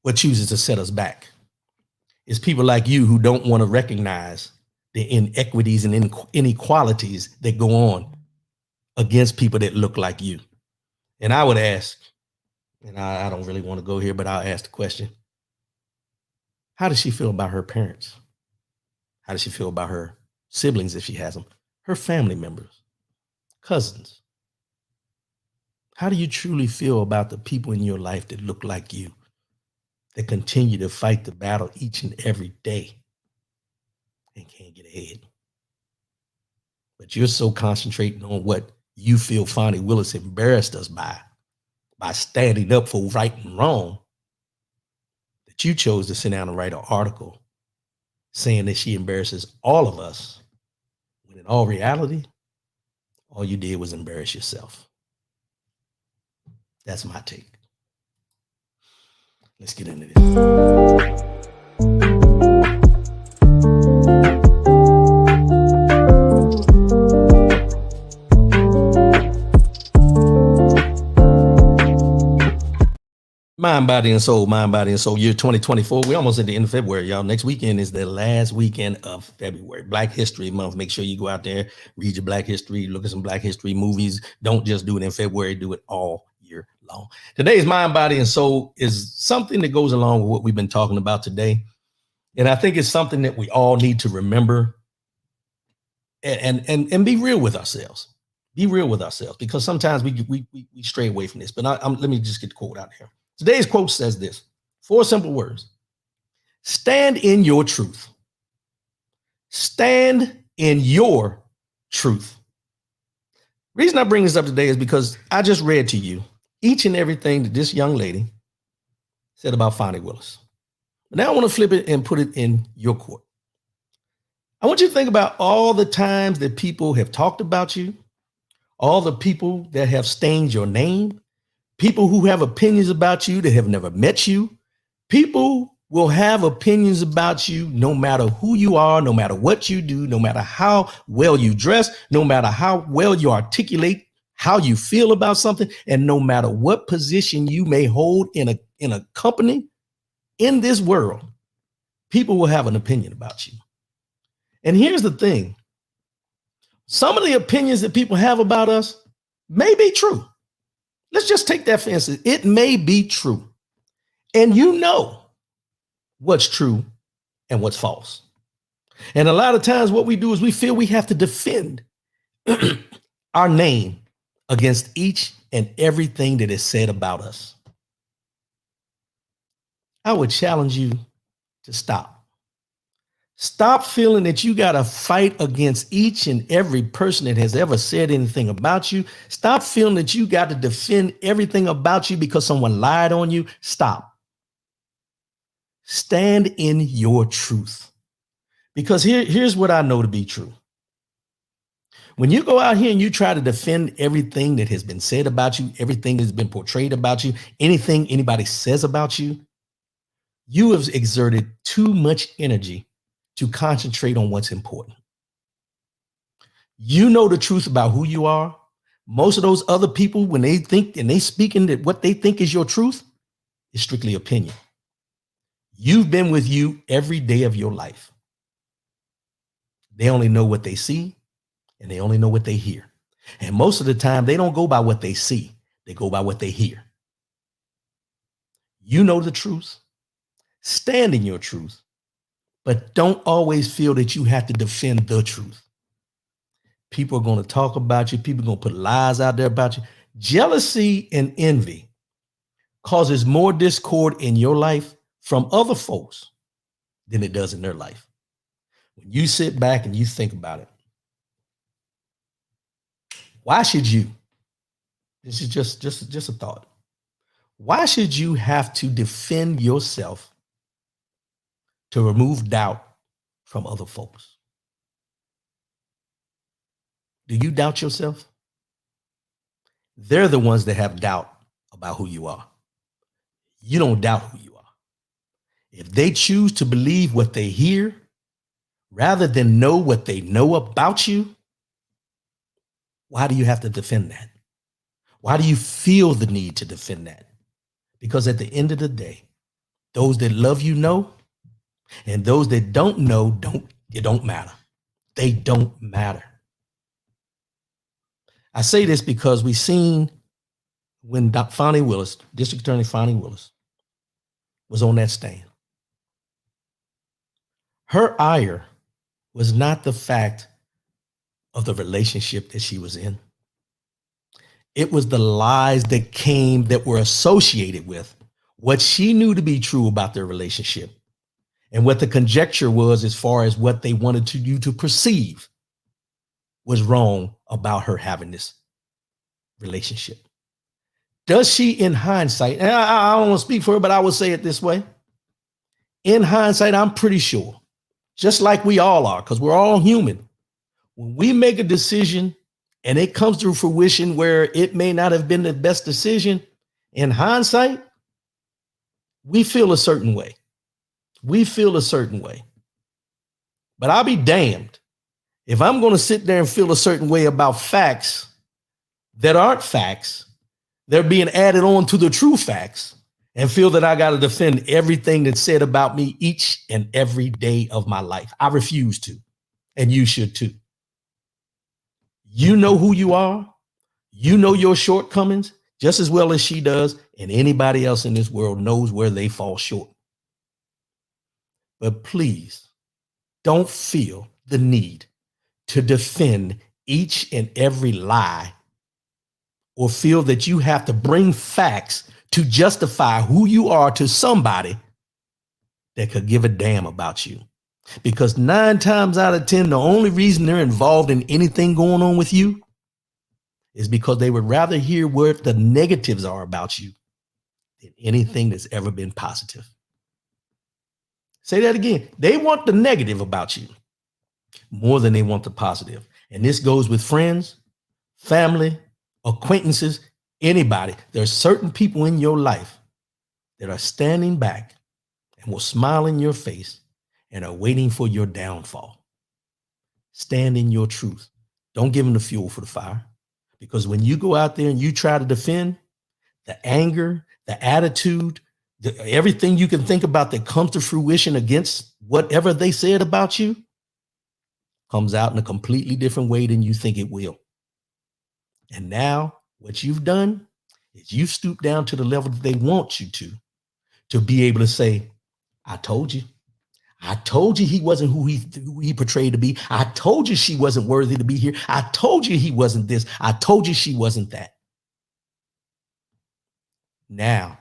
What chooses to set us back is people like you who don't want to recognize the inequities and inequalities that go on against people that look like you. And I would ask, and I don't really want to go here, but I'll ask the question. How does she feel about her parents? How does she feel about her siblings if she has them? Her family members, cousins. How do you truly feel about the people in your life that look like you, that continue to fight the battle each and every day and can't get ahead? But you're so concentrating on what you feel Fonnie Willis embarrassed us by standing up for right and wrong, that you chose to sit down and write an article saying that she embarrasses all of us, when in all reality, all you did was embarrass yourself. That's my take. Let's get into this. Mind, body, and soul, year 2024. We're almost at the end of February, y'all. Next weekend is the last weekend of February, Black History Month. Make sure you go out there, read your Black history, look at some Black history movies. Don't just do it in February, do it all year long. Today's Mind, Body, and Soul is something that goes along with what we've been talking about today. And I think it's something that we all need to remember and be real with ourselves. Be real with ourselves, because sometimes we stray away from this. But let me just get the quote out here. Today's quote says this: 4 simple words. Stand in your truth. Stand in your truth. The reason I bring this up today is because I just read to you each and everything that this young lady said about Fonnie Willis. Now I want to flip it and put it in your court. I want you to think about all the times that people have talked about you, all the people that have stained your name, people who have opinions about you that have never met you. People will have opinions about you no matter who you are, no matter what you do, no matter how well you dress, no matter how well you articulate how you feel about something, and no matter what position you may hold in a company in this world, people will have an opinion about you. And here's the thing. Some of the opinions that people have about us may be true. Let's just take that for instance. It may be true. And you know what's true and what's false. And a lot of times what we do is we feel we have to defend our name against each and everything that is said about us. I would challenge you to stop. Stop feeling that you got to fight against each and every person that has ever said anything about you. Stop feeling that you got to defend everything about you because someone lied on you. Stop. Stand in your truth. Because here's what I know to be true. When you go out here and you try to defend everything that has been said about you, everything that's been portrayed about you, anything anybody says about you, you have exerted too much energy to concentrate on what's important. You know the truth about who you are. Most of those other people, when they think and they speaking that what they think is your truth, is strictly opinion. You've been with you every day of your life. They only know what they see and they only know what they hear. And most of the time, they don't go by what they see. They go by what they hear. You know the truth. Stand in your truth. But don't always feel that you have to defend the truth. People are going to talk about you. People are going to put lies out there about you. Jealousy and envy causes more discord in your life from other folks than it does in their life. When you sit back and you think about it, why should you? This is just a thought. Why should you have to defend yourself to remove doubt from other folks? Do you doubt yourself? They're the ones that have doubt about who you are. You don't doubt who you are. If they choose to believe what they hear rather than know what they know about you, why do you have to defend that? Why do you feel the need to defend that? Because at the end of the day, those that love you know, and those that don't know, it don't matter. They don't matter. I say this because we seen when Fonnie Willis, District Attorney Fonnie Willis, was on that stand. Her ire was not the fact of the relationship that she was in. It was the lies that were associated with what she knew to be true about their relationship. And what the conjecture was as far as what they wanted you to perceive was wrong about her having this relationship. Does she, in hindsight, and I don't want to speak for her, but I will say it this way. In hindsight, I'm pretty sure, just like we all are, because we're all human. When we make a decision and it comes to fruition where it may not have been the best decision, in hindsight, we feel a certain way. We feel a certain way. But I'll be damned if I'm going to sit there and feel a certain way about facts that aren't facts. They're being added on to the true facts and feel that I got to defend everything that's said about me each and every day of my life. I refuse to, and you should too. You know who you are. You know your shortcomings just as well as she does, and anybody else in this world knows where they fall short. But please don't feel the need to defend each and every lie or feel that you have to bring facts to justify who you are to somebody that could give a damn about you. Because 9 times out of 10, the only reason they're involved in anything going on with you is because they would rather hear what the negatives are about you than anything that's ever been positive. Say that again. They want the negative about you more than they want the positive. And this goes with friends, family, acquaintances, anybody. There are certain people in your life that are standing back and will smile in your face and are waiting for your downfall. Stand in your truth. Don't give them the fuel for the fire. Because when you go out there and you try to defend, the anger, the attitude, everything you can think about that comes to fruition against whatever they said about you comes out in a completely different way than you think it will. And now what you've done is you've stooped down to the level that they want you to be able to say, I told you. I told you he wasn't who he portrayed to be. I told you she wasn't worthy to be here. I told you he wasn't this. I told you she wasn't that. Now,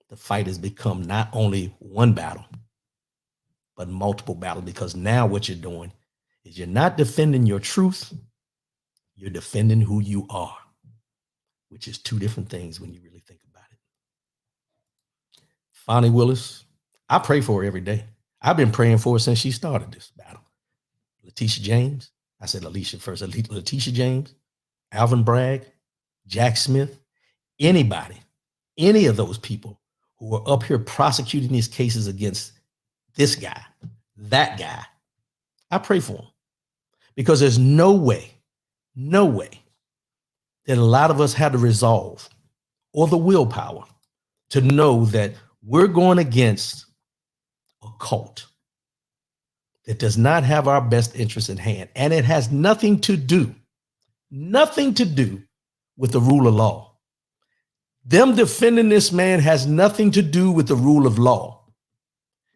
the fight has become not only one battle, but multiple battles, because now what you're doing is you're not defending your truth. You're defending who you are, which is two different things when you really think about it. Fonnie Willis, I pray for her every day. I've been praying for her since she started this battle. Letitia James, I said Alicia first. Letitia James, Alvin Bragg, Jack Smith, anybody, any of those people who are up here prosecuting these cases against this guy, that guy, I pray for them. Because there's no way that a lot of us have the resolve or the willpower to know that we're going against a cult that does not have our best interest in hand. And it has nothing to do with the rule of law. Them defending this man has nothing to do with the rule of law.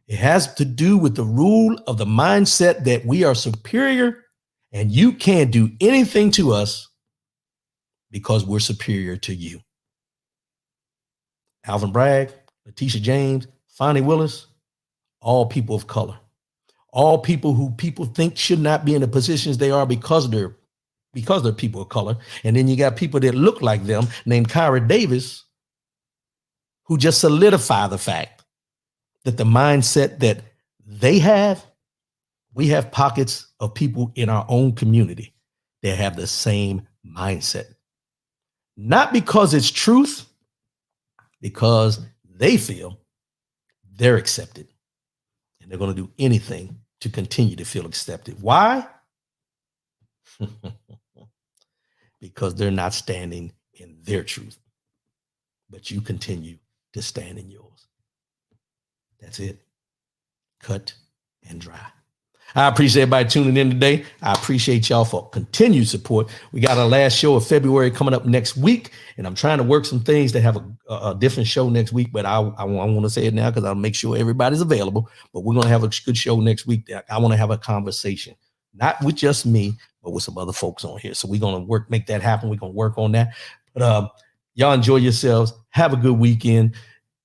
It has to do with the rule of the mindset that we are superior and you can't do anything to us because we're superior to you. Alvin Bragg, Letitia James, Fonnie Willis, all people of color, all people who people think should not be in the positions they are because they're people of color. And then you got people that look like them named Kyra Davis, who just solidify the fact that the mindset that they have, we have pockets of people in our own community that have the same mindset. Not because it's truth, because they feel they're accepted. And they're going to do anything to continue to feel accepted. Why? Because they're not standing in their truth. But you continue to stand in yours. That's it. Cut and dry. I appreciate everybody tuning in today. I appreciate y'all for continued support. We got our last show of February coming up next week, and I'm trying to work some things to have a different show next week, but I want to say it now because I'll make sure everybody's available. But we're going to have a good show next week. I want to have a conversation, not with just me, but with some other folks on here. So we're going to make that happen. We're going to work on that. But y'all enjoy yourselves. Have a good weekend.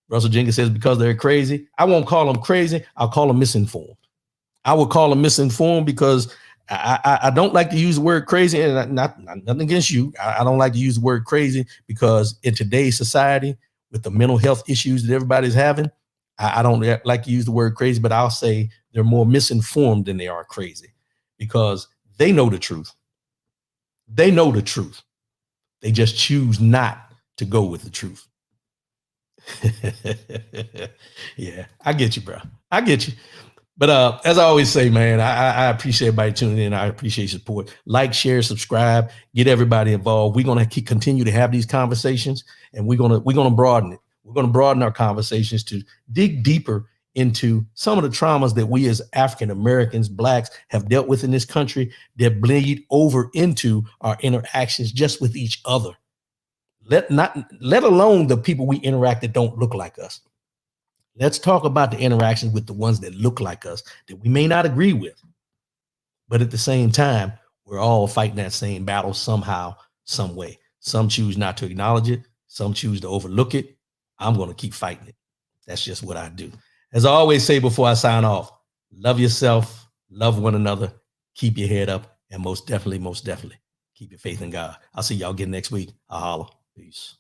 Russell Jenkins says, because they're crazy. I won't call them crazy. I'll call them misinformed. I would call them misinformed because I don't like to use the word crazy, and nothing against you. I don't like to use the word crazy because in today's society, with the mental health issues that everybody's having, I don't like to use the word crazy, but I'll say they're more misinformed than they are crazy because they know the truth. They know the truth. They just choose not to go with the truth. Yeah, I get you, bro. I get you. But as I always say, man, I appreciate everybody tuning in. I appreciate your support. Like, share, subscribe, get everybody involved. We're going to continue to have these conversations, and we're going to broaden it. We're going to broaden our conversations to dig deeper into some of the traumas that we as African Americans, Blacks, have dealt with in this country that bleed over into our interactions just with each other. Let alone the people we interact that don't look like us. Let's talk about the interactions with the ones that look like us that we may not agree with. But at the same time, we're all fighting that same battle somehow, some way. Some choose not to acknowledge it. Some choose to overlook it. I'm going to keep fighting it. That's just what I do. As I always say before I sign off, love yourself, love one another, keep your head up, and most definitely, keep your faith in God. I'll see y'all again next week. I'll holler. Peace.